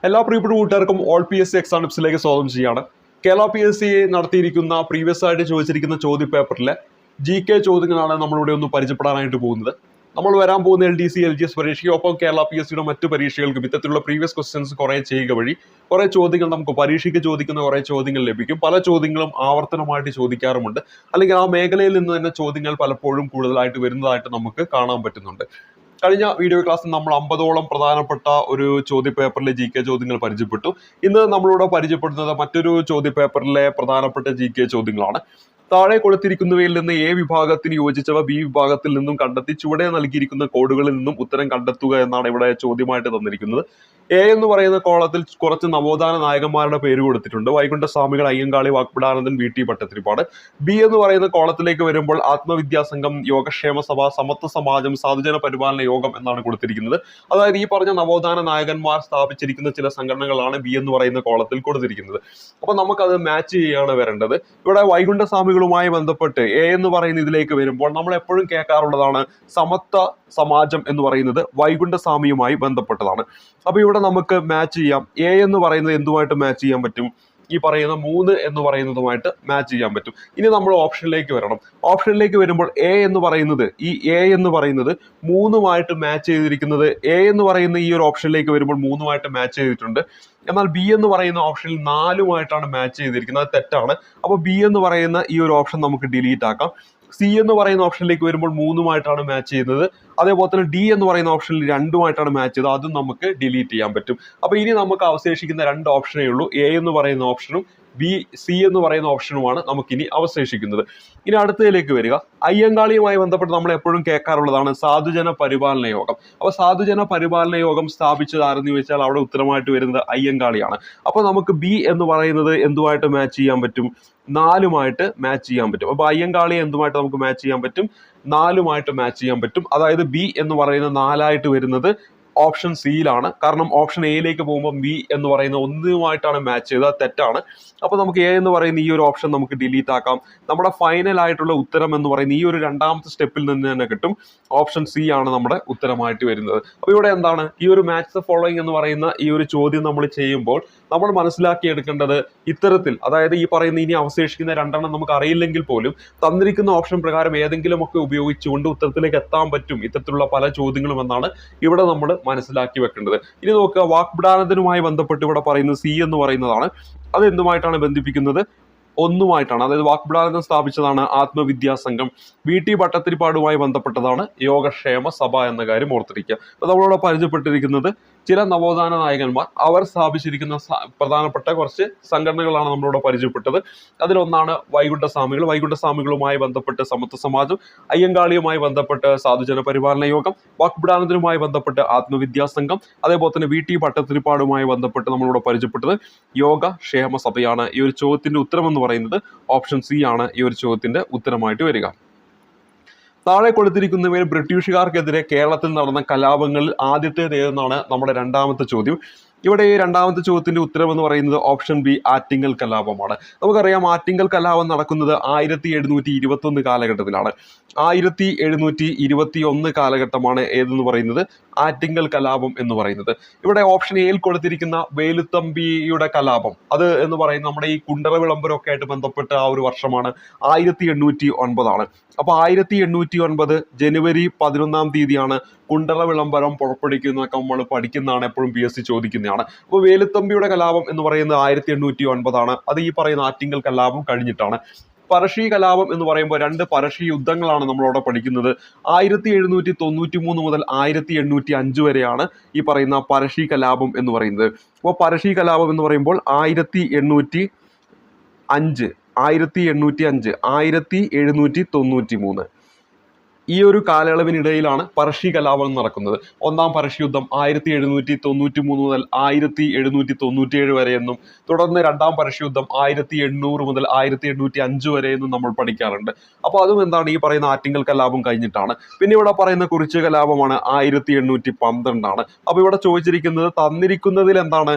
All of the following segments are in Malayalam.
എല്ലാ പ്രിയപ്പെട്ട കൂട്ടുകാർക്കും ഓൾ PSC എക്സാം ടിപ്സിലേക്ക് സ്വാഗതം ചെയ്യാണ്. കേരള PSC നടത്തിയിരിക്കുന്ന പ്രീവിയസ് ആയിട്ട് ചോദിച്ചിരിക്കുന്ന ചോദ്യ പേപ്പറിലെ GK ചോദ്യങ്ങളാണ് നമ്മളിവിടെ ഒന്ന് പരിചയപ്പെടാനായിട്ട് പോകുന്നത്. നമ്മൾ വരാൻ പോകുന്ന LDC, LGS പരീക്ഷയ്ക്കൊപ്പം കേരള PSCയുടെ മറ്റു പരീക്ഷകൾക്കും ഇത്തരത്തിലുള്ള പ്രീവിയസ് ക്വസ്റ്റ്യൻസ് കുറേ ചെയ്യുക വഴി കുറേ ചോദ്യങ്ങൾ നമുക്ക് പരീക്ഷയ്ക്ക് ചോദിക്കുന്ന കുറേ ചോദ്യങ്ങൾ ലഭിക്കും. പല ചോദ്യങ്ങളും ആവർത്തനമായിട്ട് ചോദിക്കാറുമുണ്ട്, അല്ലെങ്കിൽ ആ മേഖലയിൽ നിന്ന് തന്നെ ചോദ്യങ്ങൾ പലപ്പോഴും കൂടുതലായിട്ട് വരുന്നതായിട്ട് നമുക്ക് കാണാൻ പറ്റുന്നുണ്ട്. കഴിഞ്ഞ വീഡിയോ ക്ലാസ്സിൽ നമ്മൾ 50ഓളം പ്രധാനപ്പെട്ട ഒരു ചോദ്യ പേപ്പറിലെ GK ചോദ്യങ്ങൾ പരിചയപ്പെട്ടു. ഇന്ന് നമ്മളിവിടെ പരിചയപ്പെടുന്നത് മറ്റൊരു ചോദ്യ പേപ്പറിലെ പ്രധാനപ്പെട്ട GK ചോദ്യങ്ങളാണ്. താഴെ കൊടുത്തിരിക്കുന്നവയിൽ നിന്ന് A വിഭാഗത്തിന് യോജിച്ചവ B വിഭാഗത്തിൽ നിന്നും കണ്ടെത്തി ചുവടെ നൽകിയിരിക്കുന്ന കോഡുകളിൽ നിന്നും ഉത്തരം കണ്ടെത്തുക എന്നാണ് ഇവിടെ ചോദ്യമായിട്ട് തന്നിരിക്കുന്നത്. A എന്ന് പറയുന്ന കോളത്തിൽ കുറച്ച് നവോത്ഥാന നായകന്മാരുടെ പേര് കൊടുത്തിട്ടുണ്ട്. വൈകുണ്ഠസ്വാമികൾ, അയ്യങ്കാളി, വാഗ്ഭടാനന്ദൻ, VT ഭട്ടതിരിപ്പാട്. B എന്ന് പറയുന്ന കോളത്തിലേക്ക് വരുമ്പോൾ ആത്മവിദ്യാസംഘം, യോഗക്ഷേമ സഭ, സമത്വ സമാജം, സാധുജന പരിപാലന യോഗം എന്നാണ് കൊടുത്തിരിക്കുന്നത്. അതായത് ഈ പറഞ്ഞ നവോത്ഥാന നായകന്മാർ സ്ഥാപിച്ചിരിക്കുന്ന ചില സംഘടനകളാണ് B എന്ന് പറയുന്ന കോളത്തിൽ കൊടുത്തിരിക്കുന്നത്. അപ്പൊ നമുക്കത് മാച്ച് ചെയ്യാണ് വരേണ്ടത്. ഇവിടെ വൈകുണ്ഠസ്വാമികളുമായി ബന്ധപ്പെട്ട് A എന്ന് പറയുന്ന ഇതിലേക്ക് വരുമ്പോൾ നമ്മൾ എപ്പോഴും കേൾക്കാറുള്ളതാണ് സമത്വ സമാജം എന്ന് പറയുന്നത് വൈകുണ്ഠസ്വാമിയുമായി ബന്ധപ്പെട്ടതാണ്. അപ്പൊ ഇവിടെ നമുക്ക് മാച്ച് ചെയ്യാം. A എന്ന് പറയുന്നത് എന്തുമായിട്ട് മാച്ച് ചെയ്യാൻ പറ്റും? ഈ പറയുന്ന 3 എന്ന് പറയുന്നതുമായിട്ട് മാച്ച് ചെയ്യാൻ പറ്റും. ഇനി നമ്മൾ ഓപ്ഷനിലേക്ക് വരണം. ഓപ്ഷനിലേക്ക് വരുമ്പോൾ A എന്ന് പറയുന്നത് 3മായിട്ട് മാച്ച് ചെയ്തിരിക്കുന്നത് A എന്ന് പറയുന്ന ഈ ഒരു ഓപ്ഷനിലേക്ക് വരുമ്പോൾ 3മായിട്ട് മാച്ച് ചെയ്തിട്ടുണ്ട്. എന്നാൽ B എന്ന് പറയുന്ന ഓപ്ഷനിൽ 4മായിട്ടാണ് മാച്ച് ചെയ്തിരിക്കുന്നത്. അത് തെറ്റാണ്. അപ്പോൾ B എന്ന് പറയുന്ന ഈ ഒരു ഓപ്ഷൻ നമുക്ക് ഡിലീറ്റ് ആക്കാം. C എന്ന് പറയുന്ന ഓപ്ഷനിലേക്ക് വരുമ്പോൾ 3മായിട്ടാണ് മാച്ച് ചെയ്യുന്നത്. അതേപോലെ തന്നെ D എന്ന് പറയുന്ന ഓപ്ഷനിൽ 2മായിട്ടാണ് മാച്ച് ചെയ്തത്. അതും നമുക്ക് ഡിലീറ്റ് ചെയ്യാൻ പറ്റും. അപ്പൊ ഇനി നമുക്ക് അവശേഷിക്കുന്ന 2 ഓപ്ഷനേ ഉള്ളൂ. A എന്ന് പറയുന്ന ഓപ്ഷനും C എന്ന് പറയുന്ന ഓപ്ഷനുമാണ് നമുക്കിനി അവശേഷിക്കുന്നത്. ഇനി അടുത്തതിലേക്ക് വരിക. അയ്യങ്കാളിയുമായി ബന്ധപ്പെട്ട് നമ്മൾ എപ്പോഴും കേൾക്കാറുള്ളതാണ് സാധുജന പരിപാലന യോഗം. അപ്പൊ സാധുജന പരിപാലന യോഗം സ്ഥാപിച്ചത് ആരെന്ന് ചോദിച്ചാൽ അവിടെ ഉത്തരമായിട്ട് വരുന്നത് അയ്യങ്കാളിയാണ്. അപ്പൊ നമുക്ക് B എന്ന് പറയുന്നത് എന്തുമായിട്ട് മാച്ച് ചെയ്യാൻ പറ്റും? 4മായിട്ട് മാച്ച് ചെയ്യാൻ പറ്റും. അപ്പൊ അയ്യങ്കാളിയെ എന്തുമായിട്ട് നമുക്ക് മാച്ച് ചെയ്യാൻ പറ്റും? 4മായിട്ട് മാച്ച് ചെയ്യാൻ പറ്റും. അതായത് B എന്ന് പറയുന്ന 4ആയിട്ട് വരുന്നത് ഓപ്ഷൻ സിയിലാണ്. കാരണം ഓപ്ഷൻ എയിലേക്ക് പോകുമ്പോൾ B എന്ന് പറയുന്ന 1മായിട്ടാണ് മാച്ച് ചെയ്തത്. തെറ്റാണ്. അപ്പൊ നമുക്ക് A എന്ന് പറയുന്ന ഈ ഒരു ഓപ്ഷൻ നമുക്ക് ഡിലീറ്റ് ആക്കാം. നമ്മുടെ ഫൈനൽ ആയിട്ടുള്ള ഉത്തരം എന്ന് പറയുന്ന ഈ ഒരു 2ാമത്തെ സ്റ്റെപ്പിൽ നിന്ന് തന്നെ കിട്ടും. ഓപ്ഷൻ C ആണ് നമ്മുടെ ഉത്തരമായിട്ട് വരുന്നത്. അപ്പൊ ഇവിടെ എന്താണ് ഈ ഒരു മാച്ച് ദ ഫോളോയിങ് എന്ന് പറയുന്ന ഈ ഒരു ചോദ്യം നമ്മൾ ചെയ്യുമ്പോൾ നമ്മൾ മനസ്സിലാക്കിയെടുക്കേണ്ടത് ഇത്തരത്തിൽ, അതായത് ഈ പറയുന്ന ഇനി അവശേഷിക്കുന്ന 2 നമുക്ക് അറിയില്ലെങ്കിൽ പോലും തന്നിരിക്കുന്ന ഓപ്ഷൻ പ്രകാരം ഏതെങ്കിലും ഒക്കെ ഉപയോഗിച്ചുകൊണ്ട് ഉത്തരത്തിലേക്ക് എത്താൻ പറ്റും ഇത്തരത്തിലുള്ള പല ചോദ്യങ്ങളും എന്നാണ് ഇവിടെ നമ്മൾ മനസ്സിലാക്കി വെക്കേണ്ടത്. ഇനി നോക്കുക, വാഗ്ഭടാനന്ദനുമായി ബന്ധപ്പെട്ട് ഇവിടെ പറയുന്നത് C എന്ന് പറയുന്നതാണ്. അത് എന്തുമായിട്ടാണ് ബന്ധിപ്പിക്കുന്നത്? 1മായിട്ടാണ്. അതായത് വാഗ്ഭടാനന്ദൻ സ്ഥാപിച്ചതാണ് ആത്മവിദ്യാസംഘം. VT ഭട്ടതിരിപ്പാടുമായി ബന്ധപ്പെട്ടതാണ് യോഗക്ഷേമ സഭ എന്ന കാര്യം ഓർത്തിരിക്കുക. അപ്പൊ നമ്മളിവിടെ പരിചയപ്പെട്ടിരിക്കുന്നത് ചില നവോത്ഥാന നായകന്മാർ അവർ സ്ഥാപിച്ചിരിക്കുന്ന പ്രധാനപ്പെട്ട കുറച്ച് സംഘടനകളാണ് നമ്മളിവിടെ പരിചയപ്പെട്ടത്. അതിലൊന്നാണ് വൈകുണ്ഠസ്വാമികൾ. വൈകുണ്ഠസ്വാമികളുമായി ബന്ധപ്പെട്ട് സമത്വ സമാജം, അയ്യങ്കാളിയുമായി ബന്ധപ്പെട്ട് സാധുജന പരിപാലന യോഗം, വാഗ്ഭടാനന്ദനുമായി ബന്ധപ്പെട്ട് ആത്മവിദ്യാസംഘം, അതേപോലെ തന്നെ VT ഭട്ടതിരിപ്പാടുമായി ബന്ധപ്പെട്ട് നമ്മളിവിടെ പരിചയപ്പെട്ടത് യോഗക്ഷേമ സഭയാണ്. ഈ ഒരു ചോദ്യത്തിന്റെ ഉത്തരം എന്ന് പറയുന്നത് ഓപ്ഷൻ C ആണ് ഈ ഒരു ചോദ്യത്തിന്റെ ഉത്തരമായിട്ട് വരിക. താഴെ കൊടുത്തിരിക്കുന്നവയിൽ ബ്രിട്ടീഷുകാർക്കെതിരെ കേരളത്തിൽ നടന്ന കലാപങ്ങളിൽ ആദ്യത്തേതെന്നാണ് നമ്മുടെ 2ാമത്തെ ചോദ്യം. ഇവിടെ ഈ 2ാമത്തെ ചോദ്യത്തിന്റെ ഉത്തരം എന്ന് പറയുന്നത് ഓപ്ഷൻ B ആറ്റിങ്ങൽ കലാപമാണ്. നമുക്കറിയാം ആറ്റിങ്ങൽ കലാപം നടക്കുന്നത് 1721 കാലഘട്ടത്തിലാണ്. 1721 കാലഘട്ടമാണ് ഏതെന്ന് പറയുന്നത് ആറ്റിങ്ങൽ കലാപം എന്ന് പറയുന്നത്. ഇവിടെ ഓപ്ഷൻ എയിൽ കൊടുത്തിരിക്കുന്ന വേലുത്തമ്പിയുടെ കലാപം അത് എന്ന് പറയുന്നത് നമ്മുടെ ഈ കുണ്ടറ വിളംബരമൊക്കെ ആയിട്ട് ബന്ധപ്പെട്ട ആ ഒരു വർഷമാണ് 1809 ആണ്. അപ്പൊ 1809 ജനുവരി 11-ാം തീയതിയാണ് കുണ്ടറ വിളംബരം പുറപ്പെടുവിക്കുന്നതൊക്കെ നമ്മൾ പഠിക്കുന്നതാണ്, എപ്പോഴും PSC ചോദിക്കുന്നതാണ്. അപ്പോൾ വേലുത്തമ്പിയുടെ കലാപം എന്ന് പറയുന്നത് 1809 ആണ്. അത് ഈ പറയുന്ന ആറ്റിങ്ങൽ കലാപം കഴിഞ്ഞിട്ടാണ്. പരശി കലാപം എന്ന് പറയുമ്പോൾ 2 പരശി യുദ്ധങ്ങളാണ് നമ്മളവിടെ പഠിക്കുന്നത്. 1793 മുതൽ 1805 വരെയാണ് ഈ പറയുന്ന പരശി കലാപം എന്ന് പറയുന്നത്. അപ്പോൾ പരശി കലാപം എന്ന് പറയുമ്പോൾ 1805 1793 ഈ ഒരു കാലയളവിനിടയിലാണ് പരശി കലാപം നടക്കുന്നത്. 1-ാം പരശി യുദ്ധം 1793 മുതൽ 1797 വരെയെന്നും തുടർന്ന് 2-ാം പരശി യുദ്ധം 1800 മുതൽ 1805 വരെയെന്നും നമ്മൾ പഠിക്കാറുണ്ട്. അപ്പോൾ അതും എന്താണ് ഈ പറയുന്ന ആറ്റിങ്ങൽ കലാപം കഴിഞ്ഞിട്ടാണ്. പിന്നെ ഇവിടെ പറയുന്ന കുറിച്യ കലാപമാണ് 1812 ആണ്. അപ്പോൾ ഇവിടെ ചോദിച്ചിരിക്കുന്നത് തന്നിരിക്കുന്നതിൽ എന്താണ്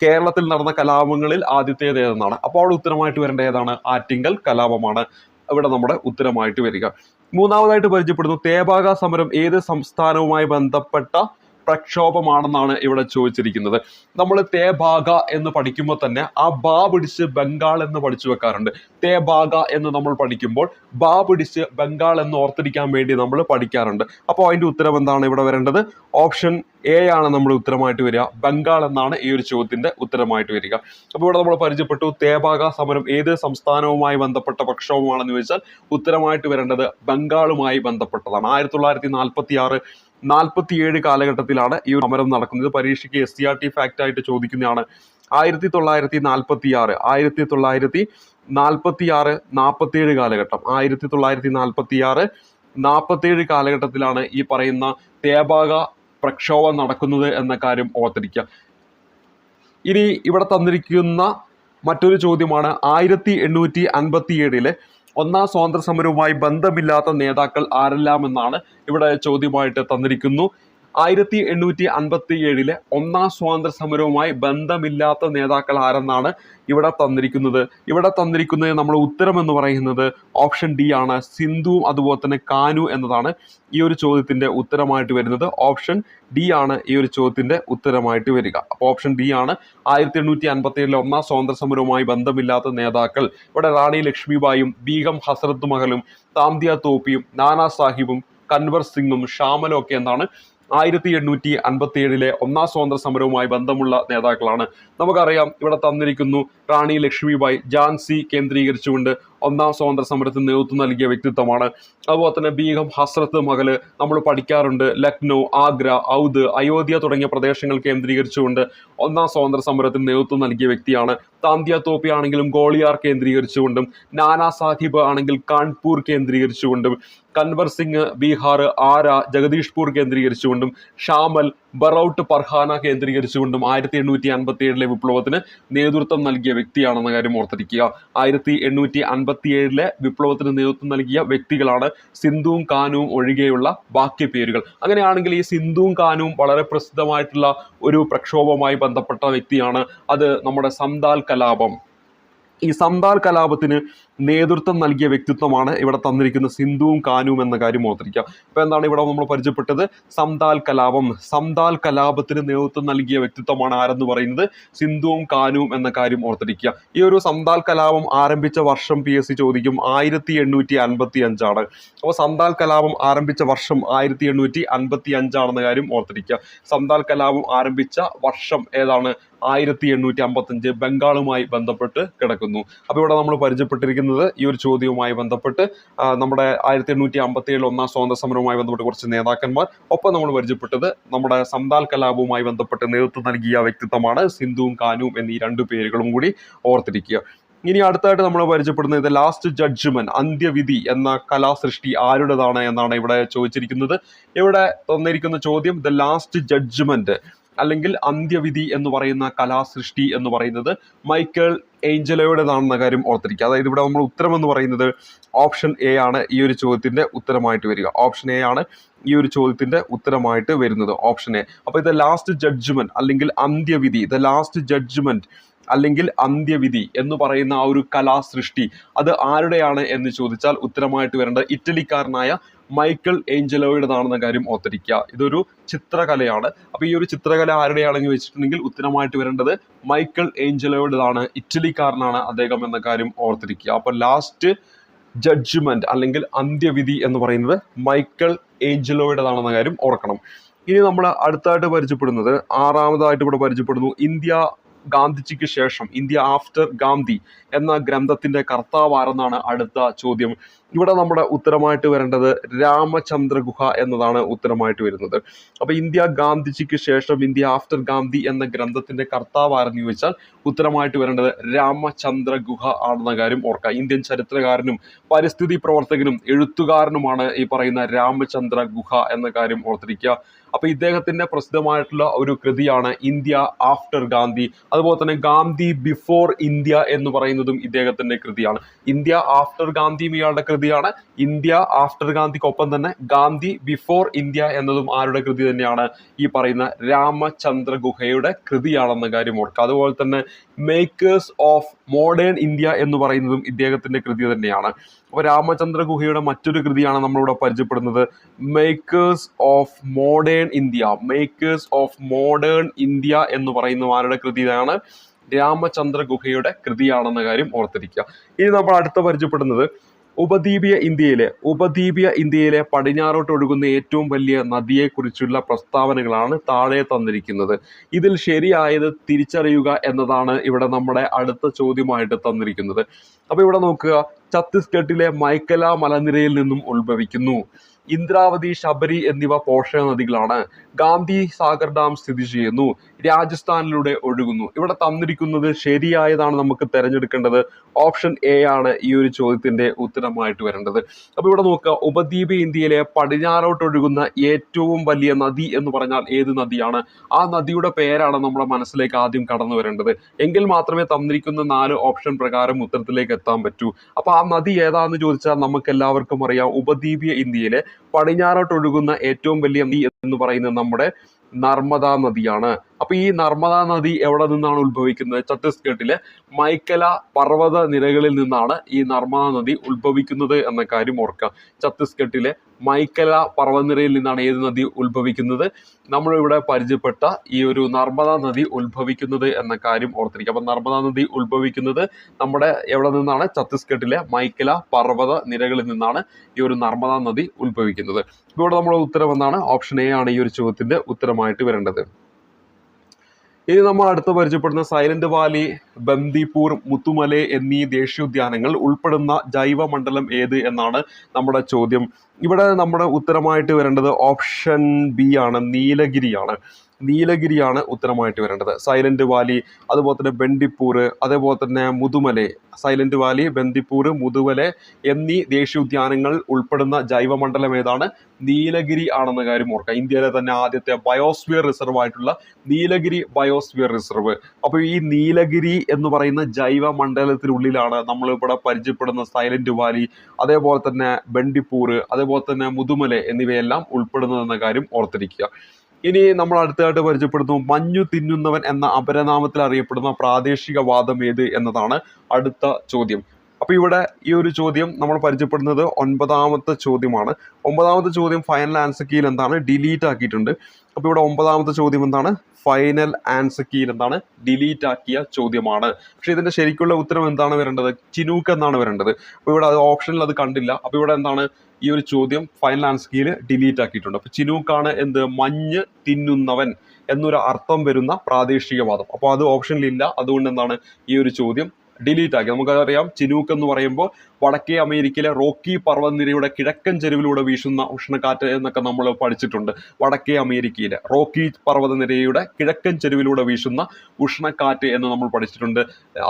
കേരളത്തിൽ നടന്ന കലാപങ്ങളിൽ ആദ്യത്തേത് ഏതെന്നാണ്. അപ്പോൾ അവിടെ ഉത്തരമായിട്ട് വരേണ്ട ഏതാണ്? ആറ്റിങ്ങൽ കലാപമാണ് ഇവിടെ നമ്മുടെ ഉത്തരമായിട്ട് വരിക. 3ാമതായിട്ട് പരിചയപ്പെടുന്നു തേബാഗ സമരം ഏത് സംസ്ഥാനവുമായി ബന്ധപ്പെട്ട പ്രക്ഷോഭമാണെന്നാണ് ഇവിടെ ചോദിച്ചിരിക്കുന്നത്. നമ്മൾ തേഭാഗ എന്ന് പഠിക്കുമ്പോൾ തന്നെ ആ ബാ പിടിച്ച് ബംഗാൾ എന്ന് പഠിച്ചു വെക്കാറുണ്ട്. തേഭാഗ എന്ന് നമ്മൾ പഠിക്കുമ്പോൾ ബാ പിടിച്ച് ബംഗാൾ എന്ന് ഓർത്തിരിക്കാൻ വേണ്ടി നമ്മൾ പഠിക്കാറുണ്ട്. അപ്പോൾ അതിന്റെ ഉത്തരം എന്താണ് ഇവിടെ വരേണ്ടത്? ഓപ്ഷൻ എ ആണ് നമ്മുടെ ഉത്തരമായിട്ട് വരിക. ബംഗാൾ എന്നാണ് ഈ ഒരു ചോദ്യത്തിന്റെ ഉത്തരമായിട്ട് വരിക. അപ്പോൾ ഇവിടെ നമ്മൾ പരിചയപ്പെട്ടു തേഭാഗ സമരം ഏത് സംസ്ഥാനവുമായി ബന്ധപ്പെട്ട പ്രക്ഷോഭമാണെന്ന് ചോദിച്ചാൽ ഉത്തരമായിട്ട് വരേണ്ടത് ബംഗാളുമായി ബന്ധപ്പെട്ടതാണ്. 1946-47 കാലഘട്ടത്തിലാണ് ഈ ഒരു സമരം നടക്കുന്നത്. പരീക്ഷയ്ക്ക് SCRT ഫാക്ട് ആയിട്ട് ചോദിക്കുന്നതാണ്. 1946-47 കാലഘട്ടം, 1946-47 കാലഘട്ടത്തിലാണ് ഈ പറയുന്ന തേഭാഗ പ്രക്ഷോഭം നടക്കുന്നത് എന്ന കാര്യം ഓർത്തിരിക്കുക. ഇനി ഇവിടെ തന്നിരിക്കുന്ന മറ്റൊരു ചോദ്യമാണ് 1857 ഒന്നാം സ്വാതന്ത്ര്യ സമരവുമായി ബന്ധമില്ലാത്ത നേതാക്കൾ ആരെല്ലാം എന്നാണ് ഇവിടെ ചോദ്യമായിട്ട് തന്നിരിക്കുന്നു. 1857 ഒന്നാം സ്വാതന്ത്ര്യ സമരവുമായി ബന്ധമില്ലാത്ത നേതാക്കൾ ആരെന്നാണ് ഇവിടെ തന്നിരിക്കുന്നത്. ഇവിടെ തന്നിരിക്കുന്നത് നമ്മൾ ഉത്തരം എന്ന് പറയുന്നത് ഓപ്ഷൻ ഡി ആണ്. സിന്ധുവും അതുപോലെ തന്നെ കാനു എന്നതാണ് ഈ ഒരു ചോദ്യത്തിന്റെ ഉത്തരമായിട്ട് വരുന്നത്. ഓപ്ഷൻ ഡി ആണ് ഈ ഒരു ചോദ്യത്തിന്റെ ഉത്തരമായിട്ട് വരിക. അപ്പോൾ ഓപ്ഷൻ ഡി ആണ് 1857 ഒന്നാം സ്വാതന്ത്ര്യ സമരവുമായി ബന്ധമില്ലാത്ത നേതാക്കൾ. ഇവിടെ റാണി ലക്ഷ്മിബായും ബീഗം ഹസ്രത്ത് മഹലും താന്തിയ തോപ്പിയും നാനാ സാഹിബും കൻവർ സിംഗും ഷാമലും ഒക്കെ എന്താണ് 1857 ഒന്നാം സ്വാതന്ത്ര്യ സമരവുമായി ബന്ധമുള്ള നേതാക്കളാണ്. നമുക്കറിയാം ഇവിടെ തന്നിരിക്കുന്നു റാണി ലക്ഷ്മിബായി ഝാൻസി കേന്ദ്രീകരിച്ചുകൊണ്ട് ഒന്നാം സ്വാതന്ത്ര്യ സമരത്തിന് നേതൃത്വം നൽകിയ വ്യക്തിത്വമാണ്. അതുപോലെ തന്നെ ബീഗം ഹസ്രത്ത് മഹൽ നമ്മൾ പഠിക്കാറുണ്ട്. ലക്നൗ, ആഗ്ര, ഔദ്, അയോധ്യ തുടങ്ങിയ പ്രദേശങ്ങൾ കേന്ദ്രീകരിച്ചുകൊണ്ട് ഒന്നാം സ്വാതന്ത്ര്യ സമരത്തിന് നേതൃത്വം നൽകിയ വ്യക്തിയാണ്. താന്തിയ തോപ്പി ആണെങ്കിലും ഗോളിയാർ കേന്ദ്രീകരിച്ചുകൊണ്ടും, നാനാ സാഹിബ് ആണെങ്കിൽ കാൺപൂർ കേന്ദ്രീകരിച്ചുകൊണ്ടും, കൻവർ സിംഗ് ബീഹാർ, ആര, ജഗദീഷ്പൂർ കേന്ദ്രീകരിച്ചുകൊണ്ടും, ഷാമൽ ബറൌട്ട് പർഹാന കേന്ദ്രീകരിച്ചുകൊണ്ടും 1857 വിപ്ലവത്തിന് നേതൃത്വം നൽകിയ വ്യക്തിയാണെന്ന കാര്യം ഓർത്തിരിക്കുക. 1857 വിപ്ലവത്തിന് നേതൃത്വം നൽകിയ വ്യക്തികളാണ് സിന്ധുവും കാനുവും ഒഴികെയുള്ള ബാക്കി പേരുകൾ. അങ്ങനെയാണെങ്കിൽ ഈ സിന്ധുവും കാനുവും വളരെ പ്രസിദ്ധമായിട്ടുള്ള ഒരു പ്രക്ഷോഭവുമായി ബന്ധപ്പെട്ട വ്യക്തിയാണ്. അത് നമ്മുടെ സന്താൽ കലാപം. ഈ സന്താൽ കലാപത്തിന് നേതൃത്വം നൽകിയ വ്യക്തിത്വമാണ് ഇവിടെ തന്നിരിക്കുന്ന സിന്ധുവും കാനുവും എന്ന കാര്യം ഓർത്തിരിക്കുക. അപ്പൊ എന്താണ് ഇവിടെ നമ്മൾ പരിചയപ്പെട്ടത്? സന്താൽ കലാപം. സന്താൽ കലാപത്തിന് നേതൃത്വം നൽകിയ വ്യക്തിത്വമാണ് ആരെന്ന് പറയുന്നത് സിന്ധുവും കാനുവും എന്ന കാര്യം ഓർത്തിരിക്കുക. ഈ ഒരു സന്താൽ കലാപം ആരംഭിച്ച വർഷം PSC ചോദിക്കും 1855 ആണ്. അപ്പോൾ സന്താൽ കലാപം ആരംഭിച്ച വർഷം 1855 ആണെന്ന കാര്യം ഓർത്തിരിക്കുക. സന്താൽ കലാപം ആരംഭിച്ച വർഷം ഏതാണ്? 1855. ബംഗാളുമായി ബന്ധപ്പെട്ട് കിടക്കുന്നു. അപ്പോൾ ഇവിടെ നമ്മൾ പരിചയപ്പെട്ടിരിക്കുന്നത് ഈ ഒരു ചോദ്യവുമായി ബന്ധപ്പെട്ട് നമ്മുടെ 1857 ഒന്നാം സ്വാതന്ത്ര്യ സമരവുമായി ബന്ധപ്പെട്ട് കുറച്ച് നേതാക്കന്മാർ, ഒപ്പം നമ്മൾ പരിചയപ്പെട്ടത് നമ്മുടെ സന്താൽ കലാപവുമായി ബന്ധപ്പെട്ട് നേതൃത്വം നൽകിയ വ്യക്തിത്വമാണ് സിന്ധുവും കാനുവും എന്നീ രണ്ടു പേരുകളും കൂടി ഓർത്തിരിക്കുക. ഇനി അടുത്തായിട്ട് നമ്മൾ പരിചയപ്പെടുന്നത് ദ ലാസ്റ്റ് ജഡ്ജ്മെന്റ്, അന്ത്യവിധി എന്ന കലാസൃഷ്ടി ആരുടേതാണ് എന്നാണ് ഇവിടെ ചോദിച്ചിരിക്കുന്നത്. ഇവിടെ തന്നിരിക്കുന്ന ചോദ്യം ദ ലാസ്റ്റ് ജഡ്ജ്മെന്റ് അല്ലെങ്കിൽ അന്ത്യവിധി എന്ന് പറയുന്ന കലാസൃഷ്ടി എന്ന് പറയുന്നത് മൈക്കൽ ഏഞ്ചലോയുടേതാണെന്ന കാര്യം ഓർത്തിരിക്കുക. അതായത് ഇവിടെ നമ്മൾ ഉത്തരം എന്ന് പറയുന്നത് ഓപ്ഷൻ എ ആണ് ഈ ഒരു ചോദ്യത്തിന്റെ ഉത്തരമായിട്ട് വരിക. ഓപ്ഷൻ എ ആണ് ഈ ഒരു ചോദ്യത്തിന്റെ ഉത്തരമായിട്ട് വരുന്നത്, ഓപ്ഷൻ എ. അപ്പോൾ ഇത് ലാസ്റ്റ് ജഡ്ജ്മെന്റ് അല്ലെങ്കിൽ അന്ത്യവിധി, ദ ലാസ്റ്റ് ജഡ്ജ്മെന്റ് അല്ലെങ്കിൽ അന്ത്യവിധി എന്ന് പറയുന്ന ആ ഒരു കലാസൃഷ്ടി അത് ആരുടെയാണ് എന്ന് ചോദിച്ചാൽ ഉത്തരമായിട്ട് വരേണ്ടത് ഇറ്റലിക്കാരനായ മൈക്കൽ ഏഞ്ചലോയുടേതാണെന്ന കാര്യം ഓർത്തിരിക്കുക. ഇതൊരു ചിത്രകലയാണ്. അപ്പൊ ഈ ഒരു ചിത്രകല ആരുടെയാണെന്ന് വെച്ചിട്ടുണ്ടെങ്കിൽ ഉത്തരമായിട്ട് വരേണ്ടത് മൈക്കൽ ഏഞ്ചലോയുടേതാണ്, ഇറ്റലിക്കാരനാണ് അദ്ദേഹം എന്ന കാര്യം ഓർത്തിരിക്കുക. അപ്പൊ ലാസ്റ്റ് ജഡ്ജ്മെന്റ് അല്ലെങ്കിൽ അന്ത്യവിധി എന്ന് പറയുന്നത് മൈക്കൽ ഏഞ്ചലോയുടേതാണെന്ന കാര്യം ഓർക്കണം. ഇനി നമ്മൾ അടുത്തായിട്ട് പരിചയപ്പെടുന്നത് ആറാമതായിട്ട് ഇവിടെ പരിചയപ്പെടുന്നു ഇന്ത്യ ഗാന്ധിജിക്ക് ശേഷം, ഇന്ത്യ ആഫ്റ്റർ ഗാന്ധി എന്ന ഗ്രന്ഥത്തിന്റെ കർത്താവ് ആരെന്നാണ് അടുത്ത ചോദ്യം. ഇവിടെ നമ്മുടെ ഉത്തരമായിട്ട് വരേണ്ടത് രാമചന്ദ്ര ഗുഹ എന്നതാണ് ഉത്തരമായിട്ട് വരുന്നത്. അപ്പൊ ഇന്ത്യ ഗാന്ധിജിക്ക് ശേഷം, ഇന്ത്യ ആഫ്റ്റർ ഗാന്ധി എന്ന ഗ്രന്ഥത്തിന്റെ കർത്താവ് ആരെന്ന് ചോദിച്ചാൽ ഉത്തരമായിട്ട് വരേണ്ടത് രാമചന്ദ്ര ഗുഹ ആണെന്ന കാര്യം ഓർക്കുക. ഇന്ത്യൻ ചരിത്രകാരനും പരിസ്ഥിതി പ്രവർത്തകനും എഴുത്തുകാരനുമാണ് ഈ പറയുന്ന രാമചന്ദ്ര ഗുഹ എന്ന കാര്യം ഓർത്തിരിക്കുക. അപ്പൊ ഇദ്ദേഹത്തിന്റെ പ്രസിദ്ധമായിട്ടുള്ള ഒരു കൃതിയാണ് ഇന്ത്യ ആഫ്റ്റർ ഗാന്ധി. അതുപോലെ തന്നെ ഗാന്ധി ബിഫോർ ഇന്ത്യ എന്ന് പറയുന്നതും ഇദ്ദേഹത്തിന്റെ കൃതിയാണ്. ഇന്ത്യ ആഫ്റ്റർ ഗാന്ധിയും ഇയാളുടെ കൃതിയാണ്. ഇന്ത്യ ആഫ്റ്റർ ഗാന്ധിക്കൊപ്പം തന്നെ ഗാന്ധി ബിഫോർ ഇന്ത്യ എന്നതും ആരുടെ കൃതി തന്നെയാണ്? ഈ പറയുന്ന രാമചന്ദ്ര ഗുഹയുടെ കൃതിയാണെന്ന കാര്യം ഓർക്കുക. അതുപോലെ തന്നെ മേക്കേഴ്സ് ഓഫ് മോഡേൺ ഇന്ത്യ എന്ന് പറയുന്നതും ഇദ്ദേഹത്തിന്റെ കൃതി തന്നെയാണ്. അപ്പോൾ രാമചന്ദ്ര ഗുഹയുടെ മറ്റൊരു കൃതിയാണ് നമ്മളിവിടെ പരിചയപ്പെടുന്നത്, makers of modern India. Makers of modern India എന്ന് പറയുന്ന ആരുടെ കൃതിയാണ്? രാമചന്ദ്ര ഗുഹയുടെ കൃതിയാണെന്ന കാര്യം ഓർത്തിരിക്കുക. ഇനി നമ്മൾ അടുത്ത പരിചയപ്പെടുന്നത് ഉപദ്വീപീയ ഇന്ത്യയിലെ പടിഞ്ഞാറോട്ട് ഒഴുകുന്ന ഏറ്റവും വലിയ നദിയെക്കുറിച്ചുള്ള പ്രസ്താവനകളാണ് താഴെ തന്നിരിക്കുന്നത്. ഇതിൽ ശരിയായത് തിരിച്ചറിയുക എന്നതാണ് ഇവിടെ നമ്മുടെ അടുത്ത ചോദ്യമായിട്ട് തന്നിരിക്കുന്നത്. അപ്പൊ ഇവിടെ നോക്കുക, ഛത്തീസ്ഗഡിലെ മൈക്കല മലനിരയിൽ നിന്നും ഉത്ഭവിക്കുന്നു. ഇന്ദ്രാവതി, ശബരി എന്നിവ പോഷക നദികളാണ്. ഗാന്ധി സാഗർ ഡാം സ്ഥിതി ചെയ്യുന്നു. രാജസ്ഥാനിലൂടെ ഒഴുകുന്നു. ഇവിടെ തന്നിരിക്കുന്നത് ശരിയായതാണ് നമുക്ക് തിരഞ്ഞെടുക്കേണ്ടത്. ഓപ്ഷൻ എ ആണ് ഈ ഒരു ചോദ്യത്തിന്റെ ഉത്തരമായിട്ട് വരേണ്ടത്. അപ്പൊ ഇവിടെ നോക്കുക, ഉപദ്വീപ് ഇന്ത്യയിലെ പടിഞ്ഞാറോട്ട് ഒഴുകുന്ന ഏറ്റവും വലിയ നദി എന്ന് പറഞ്ഞാൽ ഏത് നദിയാണ്? ആ നദിയുടെ പേരാണ് നമ്മുടെ മനസ്സിലേക്ക് ആദ്യം കടന്നു വരേണ്ടത്. എങ്കിൽ മാത്രമേ തന്നിരിക്കുന്ന 4 ഓപ്ഷൻ പ്രകാരം ഉത്തരത്തിലേക്ക് എത്താൻ പറ്റൂ. അപ്പൊ ആ നദി ഏതാന്ന് ചോദിച്ചാൽ നമുക്ക് എല്ലാവർക്കും അറിയാം, ഉപദ്വീപീയ ഇന്ത്യയിലെ പടിഞ്ഞാറോട്ട് ഒഴുകുന്ന ഏറ്റവും വലിയ നദി എന്ന് പറയുന്നത് നമ്മുടെ നർമ്മദ നദിയാണ്. അപ്പൊ ഈ നർമ്മദ നദി എവിടെ നിന്നാണ് ഉത്ഭവിക്കുന്നത്? ഛത്തീസ്ഗഡിലെ മൈക്കല പർവ്വത നിരകളിൽ നിന്നാണ് ഈ നർമ്മദ നദി ഉത്ഭവിക്കുന്നത് എന്ന കാര്യം ഓർക്കുക. ഛത്തീസ്ഗഡിലെ മൈക്കല പർവ്വതനിരയിൽ നിന്നാണ് ഏത് നദി ഉത്ഭവിക്കുന്നത്? നമ്മളിവിടെ പരിചയപ്പെട്ട ഈ ഒരു നർമ്മദ നദി ഉത്ഭവിക്കുന്നത് എന്ന കാര്യം ഓർത്തിരിക്കുക. അപ്പൊ നർമ്മദ നദി ഉത്ഭവിക്കുന്നത് നമ്മുടെ എവിടെ നിന്നാണ്? ഛത്തീസ്ഗഡിലെ മൈക്കല പർവ്വത നിരകളിൽ നിന്നാണ് ഈ ഒരു നർമ്മദ നദി ഉത്ഭവിക്കുന്നത്. ഇവിടെ നമ്മുടെ ഉത്തരം എന്താണ്? ഓപ്ഷൻ എ ആണ് ഈ ഒരു ചോദ്യത്തിന്റെ ഉത്തരമായിട്ട് വരേണ്ടത്. ഇനി നമ്മൾ അടുത്ത് പരിചയപ്പെടുന്ന സൈലന്റ് വാലി, ബന്ദിപ്പൂർ, മുത്തുമല എന്നീ ദേശീയോദ്യാനങ്ങൾ ഉൾപ്പെടുന്ന ജൈവ മണ്ഡലം ഏത് എന്നാണ് നമ്മുടെ ചോദ്യം. ഇവിടെ നമ്മുടെ ഉത്തരമായിട്ട് വരേണ്ടത് ഓപ്ഷൻ ബി ആണ്, നീലഗിരിയാണ്. നീലഗിരിയാണ് ഉത്തരമായിട്ട് വരേണ്ടത്. സൈലന്റ് വാലി, അതുപോലെ തന്നെ ബന്ദിപ്പൂർ, അതേപോലെ തന്നെ മുതുമല. സൈലന്റ് വാലി, ബന്ദിപ്പൂർ, മുതുമല എന്നീ ദേശീയോദ്യാനങ്ങൾ ഉൾപ്പെടുന്ന ജൈവമണ്ഡലം ഏതാണ്? നീലഗിരി ആണെന്ന കാര്യം ഓർക്കുക. ഇന്ത്യയിലെ തന്നെ ആദ്യത്തെ ബയോസ്ഫിയർ റിസർവ് ആയിട്ടുള്ള നീലഗിരി ബയോസ്ഫിയർ റിസർവ്. അപ്പോൾ ഈ നീലഗിരി എന്ന് പറയുന്ന ജൈവ മണ്ഡലത്തിനുള്ളിലാണ് നമ്മൾ ഇവിടെ പരിചയപ്പെടുന്ന സൈലന്റ് വാലി, അതേപോലെ തന്നെ ബന്ദിപ്പൂർ, അതേപോലെ തന്നെ മുതുമല എന്നിവയെല്ലാം ഉൾപ്പെടുന്നതെന്ന കാര്യം ഓർത്തിരിക്കുക. ഇനി നമ്മൾ അടുത്തതായിട്ട് പരിചയപ്പെടുന്നു മഞ്ഞു തിന്നുന്നവൻ എന്ന അപരനാമത്തിൽ അറിയപ്പെടുന്ന പ്രാദേശിക വാദം ഏത് എന്നതാണ് അടുത്ത ചോദ്യം. അപ്പൊ ഇവിടെ ഈ ഒരു ചോദ്യം നമ്മൾ പരിചയപ്പെടുന്നത് 9ാമത്തെ ചോദ്യമാണ്. 9ാമത്തെ ചോദ്യം ഫൈനൽ ആൻസർ കീയിൽ എന്താണ്? ഡിലീറ്റ് ആക്കിയിട്ടുണ്ട്. അപ്പൊ ഇവിടെ 9ാമത്തെ ചോദ്യം എന്താണ്? ഫൈനൽ ആൻസർ കീയിൽ എന്താണ്? ഡിലീറ്റ് ആക്കിയ ചോദ്യമാണ്. പക്ഷെ ഇതിന്റെ ശരിക്കുള്ള ഉത്തരം എന്താണ് വരേണ്ടത്? ചിനൂക്ക് എന്നാണ് വരേണ്ടത്. അപ്പൊ ഇവിടെ അത് ഓപ്ഷനിൽ അത് കണ്ടില്ല. അപ്പൊ ഇവിടെ എന്താണ്? ഈ ഒരു ചോദ്യം ഫൈനൽ ആൻസർ കീയിൽ ഡിലീറ്റ് ആക്കിയിട്ടുണ്ട്. അപ്പൊ ചിനൂക്കാണ് എന്ത്? മഞ്ഞ് തിന്നുന്നവൻ എന്നൊരു അർത്ഥം വരുന്ന പ്രാദേശികവാദം. അപ്പോൾ അത് ഓപ്ഷനിലില്ല. അതുകൊണ്ട് എന്താണ് ഈ ഒരു ചോദ്യം ഡിലീറ്റ് ആക്കി. നമുക്കറിയാം ചിനൂക്ക് എന്ന് പറയുമ്പോൾ വടക്കേ അമേരിക്കയിലെ റോക്കി പർവ്വതനിരയുടെ കിഴക്കൻ ചെരുവിലൂടെ വീശുന്ന ഉഷ്ണക്കാറ്റ് എന്നൊക്കെ നമ്മൾ പഠിച്ചിട്ടുണ്ട്. വടക്കേ അമേരിക്കയിലെ റോക്കി പർവ്വതനിരയുടെ കിഴക്കൻ ചെരുവിലൂടെ വീശുന്ന ഉഷ്ണക്കാറ്റ് എന്ന് നമ്മൾ പഠിച്ചിട്ടുണ്ട്.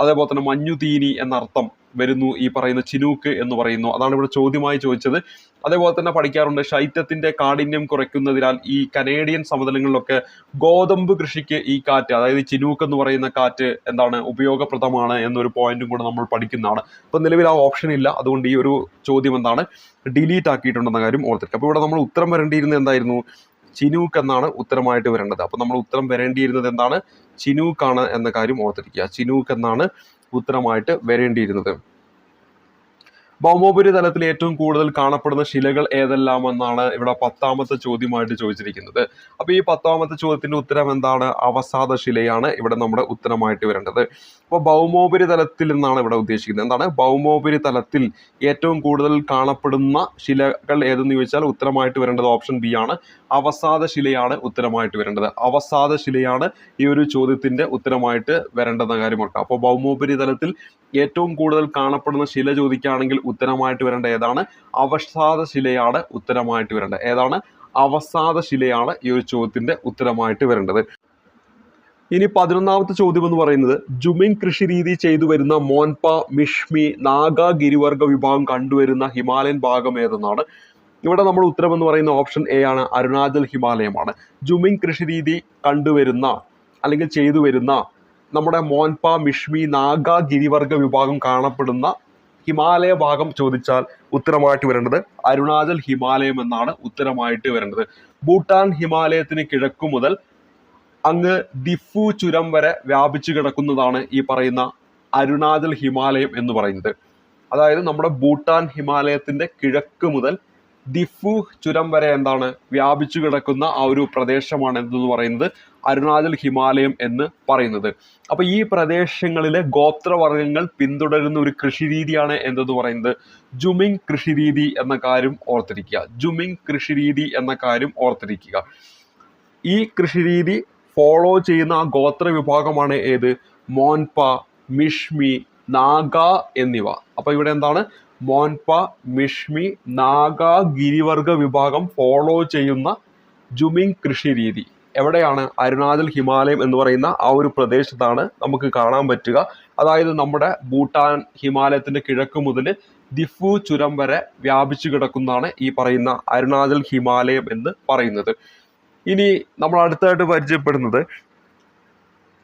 അതേപോലെ തന്നെ മഞ്ഞുതീനി എന്നർത്ഥം വരുന്നു ഈ പറയുന്ന ചിനൂക്ക് എന്ന് പറയുന്നു. അതാണ് ഇവിടെ ചോദ്യമായി ചോദിച്ചത്. അതേപോലെ തന്നെ പഠിക്കാറുണ്ട് ശൈത്യത്തിന്റെ കാഠിന്യം കുറയ്ക്കുന്നതിനാൽ ഈ കനേഡിയൻ സമതലങ്ങളിലൊക്കെ ഗോതമ്പ് കൃഷിക്ക് ഈ കാറ്റ്, അതായത് ചിനൂക്ക് എന്ന് പറയുന്ന കാറ്റ് എന്താണ്? ഉപയോഗപ്രദമാണ് എന്നൊരു പോയിന്റും കൂടെ നമ്മൾ പഠിക്കുന്നതാണ്. അപ്പൊ നിലവിൽ ആ ഓപ്ഷൻ ഇല്ല. അതുകൊണ്ട് ഈ ഒരു ചോദ്യം എന്താണ്? ഡിലീറ്റ് ആക്കിയിട്ടുണ്ടെന്ന കാര്യം ഓർത്തിരിക്കുക. അപ്പൊ ഇവിടെ നമ്മൾ ഉത്തരം വരേണ്ടിയിരുന്നത് എന്തായിരുന്നു? ചിനൂക്ക് എന്നാണ് ഉത്തരമായിട്ട് വരേണ്ടത്. അപ്പൊ നമ്മൾ ഉത്തരം വരേണ്ടിയിരുന്നത് എന്താണ്? ചിനൂക്കാണ് എന്ന കാര്യം ഓർത്തിരിക്കുക. ചിനൂക്ക് എന്നാണ് ഉത്തരമായിട്ട് വരേണ്ടിയിരുന്നത്. ഭൗമോപരിതലത്തിൽ ഏറ്റവും കൂടുതൽ കാണപ്പെടുന്ന ശിലകൾ ഏതെല്ലാമെന്നാണ് ഇവിടെ 10ാമത്തെ ചോദ്യമായിട്ട് ചോദിച്ചിരിക്കുന്നത്. അപ്പൊ ഈ 10ാമത്തെ ചോദ്യത്തിന്റെ ഉത്തരം എന്താണ്? അവസാദ ശിലയാണ് ഇവിടെ നമ്മുടെ ഉത്തരമായിട്ട് വരേണ്ടത്. അപ്പോൾ ഭൗമോപരിതലത്തിൽ എന്നാണ് ഇവിടെ ഉദ്ദേശിക്കുന്നത്. എന്താണ്? ഭൗമോപരിതലത്തിൽ ഏറ്റവും കൂടുതൽ കാണപ്പെടുന്ന ശിലകൾ ഏതെന്ന് ചോദിച്ചാൽ ഉത്തരമായിട്ട് വരേണ്ടത് ഓപ്ഷൻ ബി ആണ്. അവസാദ ശിലയാണ് ഉത്തരമായിട്ട് വരേണ്ടത്. അവസാദ ശിലയാണ് ഈ ഒരു ചോദ്യത്തിന്റെ ഉത്തരമായിട്ട് വരേണ്ടെന്ന കാര്യം ഓർക്കുക. അപ്പോൾ ഭൗമോപരിതലത്തിൽ ഏറ്റവും കൂടുതൽ കാണപ്പെടുന്ന ശില ചോദിക്കുകയാണെങ്കിൽ ഉത്തരമായിട്ട് വരേണ്ട ഏതാണ്? അവസാദ ശിലയാണ് ഉത്തരമായിട്ട് വരേണ്ടത്. ഏതാണ്? അവസാദ ശിലയാണ് ഈ ഒരു ചോദ്യത്തിന്റെ ഉത്തരമായിട്ട് വരേണ്ടത്. ഇനി 11ാമത്തെ ചോദ്യം എന്ന് പറയുന്നത് ജുമിങ് കൃഷി രീതി ചെയ്തു വരുന്ന മോൻപ, മിഷ്മി, നാഗ ഗിരിവർഗ വിഭാഗം കണ്ടുവരുന്ന ഹിമാലയൻ ഭാഗം ഏതെന്നാണ്. ഇവിടെ നമ്മൾ ഉത്തരം എന്ന് പറയുന്ന ഓപ്ഷൻ എ ആണ്, അരുണാചൽ ഹിമാലയമാണ്. ജുമിങ് കൃഷി രീതി കണ്ടുവരുന്ന അല്ലെങ്കിൽ ചെയ്തു വരുന്ന നമ്മുടെ മോൻപ, മിഷ്മി, നാഗ ഗിരിവർഗ വിഭാഗം കാണപ്പെടുന്ന ഹിമാലയ ഭാഗം ചോദിച്ചാൽ ഉത്തരമായിട്ട് വരേണ്ടത് അരുണാചൽ ഹിമാലയം എന്നാണ് ഉത്തരമായിട്ട് വരേണ്ടത്. ഭൂട്ടാൻ ഹിമാലയത്തിന് കിഴക്കു മുതൽ അങ്ങ് ദിഫു ചുരം വരെ വ്യാപിച്ചു കിടക്കുന്നതാണ് ഈ പറയുന്ന അരുണാചൽ ഹിമാലയം എന്ന് പറയുന്നത്. അതായത് നമ്മുടെ ഭൂട്ടാൻ ഹിമാലയത്തിന്റെ കിഴക്ക് മുതൽ ദിഫു ചുരം വരെ എന്താണ് വ്യാപിച്ചു കിടക്കുന്ന ആ ഒരു പ്രദേശമാണ് എന്തെന്ന് പറയുന്നത് അരുണാചൽ ഹിമാലയം എന്ന് പറയുന്നത്. അപ്പൊ ഈ പ്രദേശങ്ങളിലെ ഗോത്രവർഗ്ഗങ്ങൾ പിന്തുടരുന്ന ഒരു കൃഷിരീതിയാണ് എന്തെന്ന് പറയുന്നത് ജുമിങ് കൃഷിരീതി എന്ന കാര്യം ഓർത്തിരിക്കുക. ജുമിങ് കൃഷിരീതി എന്ന കാര്യം ഓർത്തിരിക്കുക. ഈ കൃഷിരീതി ഫോളോ ചെയ്യുന്ന ആ ഗോത്ര വിഭാഗമാണ് ഏത് മോൻപ, മിഷ്മി, നാഗ എന്നിവ. അപ്പൊ ഇവിടെ എന്താണ് മോൻപ, മിഷ്മി, നാഗ ഗിരിവർഗ വിഭാഗം ഫോളോ ചെയ്യുന്ന ജുമിങ് കൃഷിരീതി എവിടെയാണ് അരുണാചൽ ഹിമാലയം എന്ന് പറയുന്ന ആ ഒരു പ്രദേശത്താണ് നമുക്ക് കാണാൻ പറ്റുക. അതായത് നമ്മുടെ ഭൂട്ടാൻ ഹിമാലയത്തിന്റെ കിഴക്ക് മുതൽ ദിഫു ചുരം വരെ വ്യാപിച്ചു കിടക്കുന്നതാണ് ഈ പറയുന്ന അരുണാചൽ ഹിമാലയം എന്ന് പറയുന്നത്. ഇനി നമ്മൾ അടുത്തായിട്ട് പരിചയപ്പെടുന്നത്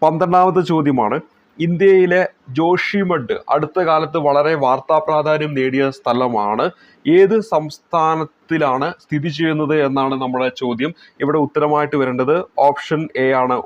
12ാമത്തെ ചോദ്യമാണ്. ഇന്ത്യയിലെ ജോഷിമഠ് അടുത്ത കാലത്ത് വളരെ വാർത്താ പ്രാധാന്യം നേടിയ സ്ഥലമാണ്. ഏത് സംസ്ഥാനത്തിലാണ് സ്ഥിതി ചെയ്യുന്നത് എന്നാണ് നമ്മുടെ ചോദ്യം. ഇവിടെ ഉത്തരമായിട്ട് വരേണ്ടത് ഓപ്ഷൻ എ ആണ്,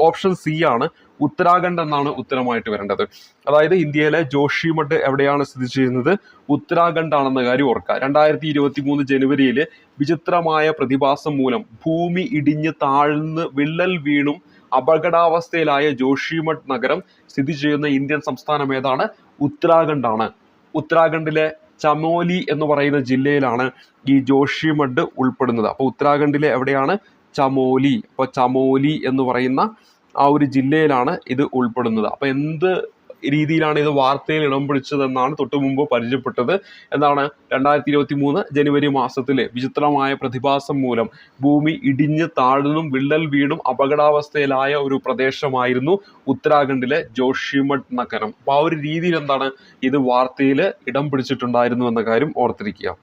ഓപ്ഷൻ സി ആണ്, ഉത്തരാഖണ്ഡ് എന്നാണ് ഉത്തരമായിട്ട് വരേണ്ടത്. അതായത് ഇന്ത്യയിലെ ജോഷിമഠ് എവിടെയാണ് സ്ഥിതി ചെയ്യുന്നത് ഉത്തരാഖണ്ഡ് ആണെന്ന കാര്യം ഓർക്കുക. 2023 ജനുവരിയിൽ വിചിത്രമായ പ്രതിഭാസം മൂലം ഭൂമി ഇടിഞ്ഞ് താഴ്ന്ന് വിള്ളൽ വീണും അപകടാവസ്ഥയിലായ ജോഷിമഠ് നഗരം സ്ഥിതി ചെയ്യുന്ന ഇന്ത്യൻ സംസ്ഥാനം ഏതാണ് ഉത്തരാഖണ്ഡ് ആണ്. ഉത്തരാഖണ്ഡിലെ ചമോലി എന്ന് പറയുന്ന ജില്ലയിലാണ് ഈ ജോഷിമഠ് ഉൾപ്പെടുന്നത്. അപ്പൊ ഉത്തരാഖണ്ഡിലെ എവിടെയാണ് ചമോലി. അപ്പൊ ചമോലി എന്ന് പറയുന്ന ആ ഒരു ജില്ലയിലാണ് ഇത് ഉൾപ്പെടുന്നത്. അപ്പൊ എന്ത് രീതിയിലാണ് ഇത് വാർത്തയിൽ ഇടം പിടിച്ചതെന്നാണ് തൊട്ടു മുമ്പ് പരിചയപ്പെട്ടത്. എന്താണ് 2023 ജനുവരി മാസത്തിലെ വിചിത്രമായ പ്രതിഭാസം മൂലം ഭൂമി ഇടിഞ്ഞ് താഴ്ന്നും വിള്ളൽ വീണും അപകടാവസ്ഥയിലായ ഒരു പ്രദേശമായിരുന്നു ഉത്തരാഖണ്ഡിലെ ജോഷിമഠ് നഗരം. അപ്പൊ ആ ഒരു രീതിയിൽ എന്താണ് ഇത് വാർത്തയിൽ ഇടം പിടിച്ചിട്ടുണ്ടായിരുന്നു എന്ന കാര്യം ഓർത്തിരിക്കുക.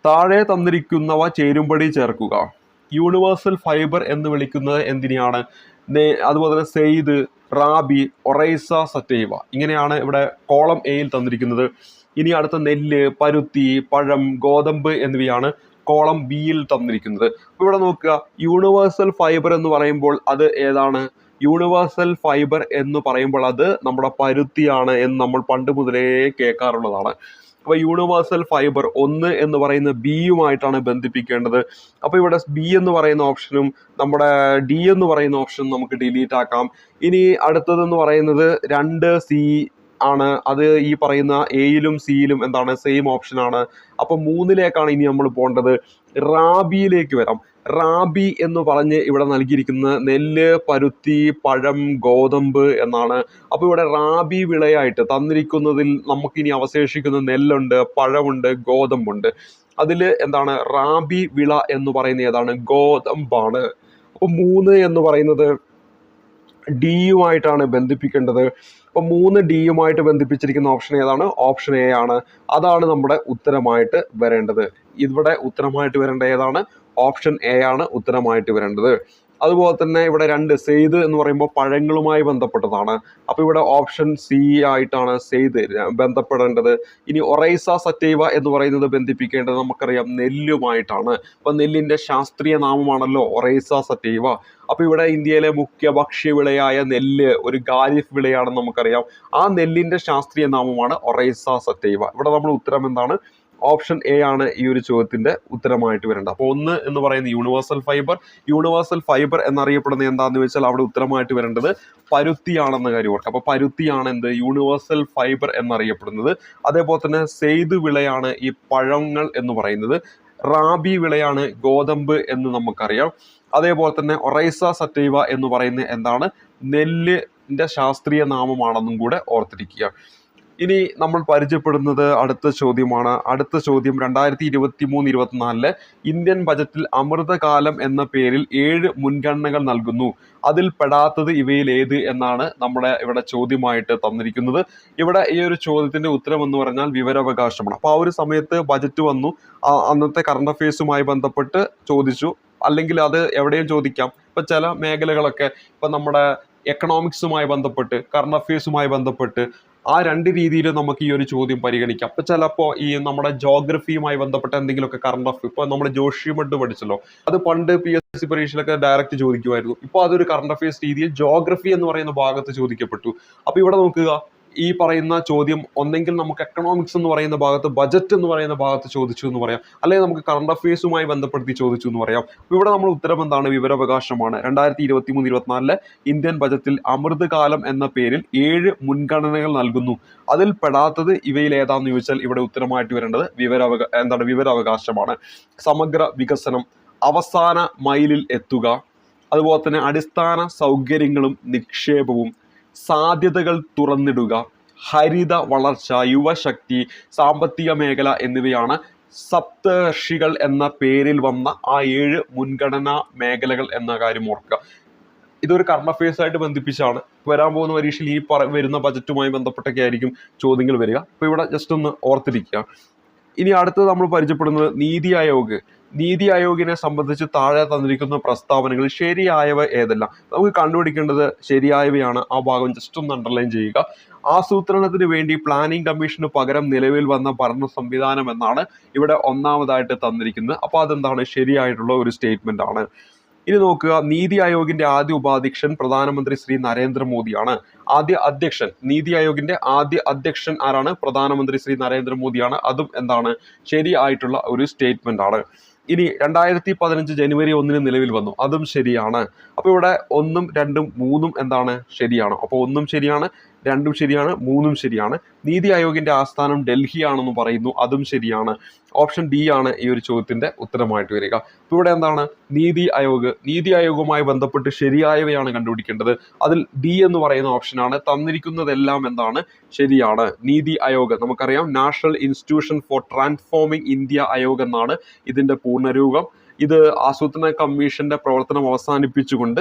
താഴെ തന്നിരിക്കുന്നവ ചേരുംപടി ചേർക്കുക. യൂണിവേഴ്സൽ ഫൈബർ എന്ന് വിളിക്കുന്നത് എന്തിനെയാണ്? അതുപോലെ തന്നെ സെയ്ദ്, റാബി, ഒറൈസ സറ്റൈവ ഇങ്ങനെയാണ് ഇവിടെ കോളം എയിൽ തന്നിരിക്കുന്നത്. ഇനി അടുത്ത നെല്ല്, പരുത്തി, പഴം, ഗോതമ്പ് എന്നിവയാണ് കോളം ബിയിൽ തന്നിരിക്കുന്നത്. ഇവിടെ നോക്കുക, യൂണിവേഴ്സൽ ഫൈബർ എന്ന് പറയുമ്പോൾ അത് ഏതാണ്? യൂണിവേഴ്സൽ ഫൈബർ എന്ന് പറയുമ്പോൾ അത് നമ്മുടെ പരുത്തിയാണ് എന്ന് നമ്മൾ പണ്ട് മുതലേ കേൾക്കാറുള്ളതാണ്. അപ്പൊ യൂണിവേഴ്സൽ ഫൈബർ 1 എന്ന് പറയുന്ന ബിയുമായിട്ടാണ് ബന്ധിപ്പിക്കേണ്ടത്. അപ്പൊ ഇവിടെ ബി എന്ന് പറയുന്ന ഓപ്ഷനും നമ്മുടെ ഡി എന്ന് പറയുന്ന ഓപ്ഷനും നമുക്ക് ഡിലീറ്റ് ആക്കാം. ഇനി അടുത്തതെന്ന് പറയുന്നത് 2C ആണ്. അത് ഈ പറയുന്ന എയിലും സിയിലും എന്താണ് സെയിം ഓപ്ഷൻ ആണ്. അപ്പൊ 3ലേക്കാണ് ഇനി നമ്മൾ പോകേണ്ടത്. റാബിയിലേക്ക് വരാം. റാബി എന്ന് പറഞ്ഞ് ഇവിടെ നൽകിയിരിക്കുന്ന നെല്ല്, പരുത്തി, പഴം, ഗോതമ്പ് എന്നാണ്. അപ്പൊ ഇവിടെ റാബി വിളയായിട്ട് തന്നിരിക്കുന്നതിൽ നമുക്കിനി അവശേഷിക്കുന്ന നെല്ലുണ്ട്, പഴമുണ്ട്, ഗോതമ്പുണ്ട്. അതിൽ എന്താണ് റാബി വിള എന്ന് പറയുന്നത് ഏതാണ്? ഗോതമ്പാണ്. അപ്പൊ 3 എന്ന് പറയുന്നത് ഡിയുമായിട്ടാണ് ബന്ധിപ്പിക്കേണ്ടത്. അപ്പൊ 3D ബന്ധിപ്പിച്ചിരിക്കുന്ന ഓപ്ഷൻ ഏതാണ്? ഓപ്ഷൻ എ ആണ്. അതാണ് നമ്മുടെ ഉത്തരമായിട്ട് വരേണ്ടത്. ഇവിടെ ഉത്തരമായിട്ട് വരേണ്ട ഏതാണ്? ഓപ്ഷൻ എ ആണ് ഉത്തരമായിട്ട് വരേണ്ടത്. അതുപോലെ തന്നെ ഇവിടെ 2 സെയ്ദ് എന്ന് പറയുമ്പോൾ പഴങ്ങളുമായി ബന്ധപ്പെട്ടതാണ്. അപ്പൊ ഇവിടെ ഓപ്ഷൻ സി ആയിട്ടാണ് സെയ്ദ് ബന്ധപ്പെടേണ്ടത്. ഇനി ഒറൈസ സറ്റൈവ എന്ന് പറയുന്നത് ബന്ധിപ്പിക്കേണ്ടത് നമുക്കറിയാം നെല്ലുമായിട്ടാണ്. അപ്പൊ നെല്ലിന്റെ ശാസ്ത്രീയ നാമമാണല്ലോ ഒറൈസ സറ്റൈവ. അപ്പൊ ഇവിടെ ഇന്ത്യയിലെ മുഖ്യ ഭക്ഷ്യവിളയായ നെല്ല് ഒരു ഖാരിഫ് വിളയാണെന്ന് നമുക്കറിയാം. ആ നെല്ലിന്റെ ശാസ്ത്രീയ നാമമാണ് ഒറൈസ സറ്റൈവ. ഇവിടെ നമ്മൾ ഉത്തരം എന്താണ്? ഓപ്ഷൻ എ ആണ് ഈ ഒരു ചോദ്യത്തിന്റെ ഉത്തരമായിട്ട് വരേണ്ടത്. അപ്പോൾ 1 എന്ന് പറയുന്നത് യൂണിവേഴ്സൽ ഫൈബർ. യൂണിവേഴ്സൽ ഫൈബർ എന്നറിയപ്പെടുന്നത് എന്താണെന്ന് വെച്ചാൽ അവിടെ ഉത്തരമായിട്ട് വരേണ്ടത് പരുത്തിയാണെന്ന കാര്യം ഓർക്കുക. അപ്പോൾ പരുത്തിയാണ് എന്ത് യൂണിവേഴ്സൽ ഫൈബർ എന്നറിയപ്പെടുന്നത്. അതേപോലെ തന്നെ സെയ്ദ് വിളയാണ് ഈ പഴങ്ങൾ എന്ന് പറയുന്നത്. റാബി വിളയാണ് ഗോതമ്പ് എന്ന് നമുക്കറിയാം. അതേപോലെ തന്നെ ഒറൈസ സറ്റൈവ എന്ന് പറയുന്നത് എന്താണ്? നെല്ലിന്റെ ശാസ്ത്രീയ നാമമാണെന്നും കൂടെ ഓർത്തിരിക്കുക. ഇനി നമ്മൾ പരിചയപ്പെടുന്നത് അടുത്ത ചോദ്യമാണ്. അടുത്ത ചോദ്യം 2023-24 ഇന്ത്യൻ ബജറ്റിൽ അമൃതകാലം എന്ന പേരിൽ 7 മുൻഗണനകൾ നൽകുന്നു. അതിൽ പെടാത്തത് ഇവയിൽ ഏത് എന്നാണ് നമ്മുടെ ഇവിടെ ചോദ്യമായിട്ട് തന്നിരിക്കുന്നത്. ഇവിടെ ഈ ഒരു ചോദ്യത്തിന്റെ ഉത്തരം എന്ന് പറഞ്ഞാൽ വിവരാവകാശമാണ്. അപ്പോൾ ആ ഒരു സമയത്ത് ബജറ്റ് വന്നു, അന്നത്തെ കറണ്ട് അഫയേഴ്സുമായി ബന്ധപ്പെട്ട് ചോദിച്ചു, അല്ലെങ്കിൽ അത് എവിടെയും ചോദിക്കാം. ഇപ്പൊ ചില മേഖലകളൊക്കെ ഇപ്പൊ നമ്മുടെ എക്കണോമിക്സുമായി ബന്ധപ്പെട്ട് കറണ്ട് അഫയേഴ്സുമായി ബന്ധപ്പെട്ട് ആ രണ്ട് രീതിയിലും നമുക്ക് ഈ ഒരു ചോദ്യം പരിഗണിക്കാം. അപ്പോൾ ചിലപ്പോൾ ഈ നമ്മുടെ ജോഗ്രഫിയുമായി ബന്ധപ്പെട്ട എന്തെങ്കിലുമൊക്കെ കറണ്ട് അഫയർ, ഇപ്പോൾ നമ്മൾ ജോഷിമഡ് പഠിച്ചല്ലോ, അത് പണ്ട് PSC പരീക്ഷയിലൊക്കെ ഡയറക്റ്റ് ചോദിക്കുമായിരുന്നു. ഇപ്പോൾ അതൊരു കറണ്ട് അഫയേഴ്സ് രീതിയിൽ ജോഗ്രഫി എന്ന് പറയുന്ന ഭാഗത്ത് ചോദിക്കപ്പെട്ടു. അപ്പോൾ ഇവിടെ നോക്കുക, ഈ പറയുന്ന ചോദ്യം ഒന്നെങ്കിൽ നമുക്ക് എക്കണോമിക്സ് എന്ന് പറയുന്ന ഭാഗത്ത്, ബജറ്റ് എന്ന് പറയുന്ന ഭാഗത്ത് ചോദിച്ചു എന്ന് പറയാം, അല്ലെങ്കിൽ നമുക്ക് കറണ്ട് അഫയേഴ്സുമായി ബന്ധപ്പെടുത്തി ചോദിച്ചു എന്ന് പറയാം. ഇവിടെ നമ്മൾ ഉത്തരം എന്താണ്? വിവരാവകാശമാണ്. 2023-24 ഇന്ത്യൻ ബജറ്റിൽ അമൃത് കാലം എന്ന പേരിൽ 7 മുൻഗണനകൾ നൽകുന്നു. അതിൽ പെടാത്തത് ഇവയിൽ ഏതാന്ന് ചോദിച്ചാൽ ഇവിടെ ഉത്തരമായിട്ട് വരേണ്ടത് വിവരാവകാശമാണ്. സമഗ്ര വികസനം, അവസാന മൈലിൽ എത്തുക, അതുപോലെ തന്നെ അടിസ്ഥാന സൗകര്യങ്ങളും നിക്ഷേപവും, സാധ്യതകൾ തുറന്നിടുക, ഹരിത വളർച്ച, യുവശക്തി, സാമ്പത്തിക മേഖല എന്നിവയാണ് സപ്തർഷികൾ എന്ന പേരിൽ വന്ന ആ 7 മുൻഗണനാ മേഖലകൾ എന്ന കാര്യം ഓർക്കുക. ഇതൊരു കറണ്ട് അഫയേഴ്സ് ആയിട്ട് ബന്ധിപ്പിച്ചാണ് വരാൻ പോകുന്ന പരീക്ഷയിൽ ഈ വരുന്ന ബജറ്റുമായി ബന്ധപ്പെട്ടൊക്കെ ആയിരിക്കും ചോദ്യങ്ങൾ വരിക. അപ്പോൾ ഇവിടെ ജസ്റ്റ് ഒന്ന് ഓർത്തിരിക്കുക. ഇനി അടുത്തത് നമ്മൾ പരിചയപ്പെടുന്നത് നീതി ആയോഗ്. നീതി ആയോഗിനെ സംബന്ധിച്ച് താഴെ തന്നിരിക്കുന്ന പ്രസ്താവനകൾ ശരിയായവ ഏതെല്ലാം? നമുക്ക് കണ്ടുപിടിക്കേണ്ടത് ശരിയായവയാണ്. ആ ഭാഗം ജസ്റ്റ് ഒന്ന് അണ്ടർലൈൻ ചെയ്യുക. ആസൂത്രണത്തിന് വേണ്ടി പ്ലാനിംഗ് കമ്മീഷന് പകരം നിലവിൽ വന്ന ഭരണ സംവിധാനം എന്നാണ് ഇവിടെ ഒന്നാമതായിട്ട് തന്നിരിക്കുന്നത്. അപ്പോൾ അതെന്താണ്? ശരിയായിട്ടുള്ള ഒരു സ്റ്റേറ്റ്മെന്റ് ആണ്. ഇനി നോക്കുക, നീതി ആയോഗിന്റെ ആദ്യ ഉപാധ്യക്ഷൻ പ്രധാനമന്ത്രി ശ്രീ നരേന്ദ്രമോദിയാണ്. ആദ്യ അധ്യക്ഷൻ, നീതി ആയോഗിന്റെ ആദ്യ അധ്യക്ഷൻ ആരാണ്? പ്രധാനമന്ത്രി ശ്രീ നരേന്ദ്രമോദിയാണ്. അതും എന്താണ്? ശരിയായിട്ടുള്ള ഒരു സ്റ്റേറ്റ്മെന്റ് ആണ്. ഇനി 2015 ജനുവരി 1 നിലവിൽ വന്നു, അതും ശരിയാണ്. അപ്പോൾ ഇവിടെ 1, 2, 3 എന്താണ്? ശരിയാണ്. അപ്പോൾ 1 ശരിയാണ്, 2 ശരിയാണ്, 3 ശരിയാണ്. നീതി ആയോഗിന്റെ ആസ്ഥാനം ഡൽഹി ആണെന്ന് പറയുന്നു, അതും ശരിയാണ്. ഓപ്ഷൻ ഡി ആണ് ഈ ഒരു ചോദ്യത്തിന്റെ ഉത്തരമായിട്ട് വരിക. അപ്പോൾ ഇവിടെ എന്താണ്? നീതി ആയോഗ്. നീതി ആയോഗുമായി ബന്ധപ്പെട്ട് ശരിയായവയാണ് കണ്ടുപിടിക്കേണ്ടത്. അതിൽ ഡി എന്ന് പറയുന്ന ഓപ്ഷനാണ്. തന്നിരിക്കുന്നതെല്ലാം എന്താണ്? ശരിയാണ്. നീതി ആയോഗ് നമുക്കറിയാം, national institution for transforming India Aayog എന്നാണ് ഇതിന്റെ പൂർണ്ണരൂപം. ഇത് ആസൂത്രണ കമ്മീഷന്റെ പ്രവർത്തനം അവസാനിപ്പിച്ചുകൊണ്ട്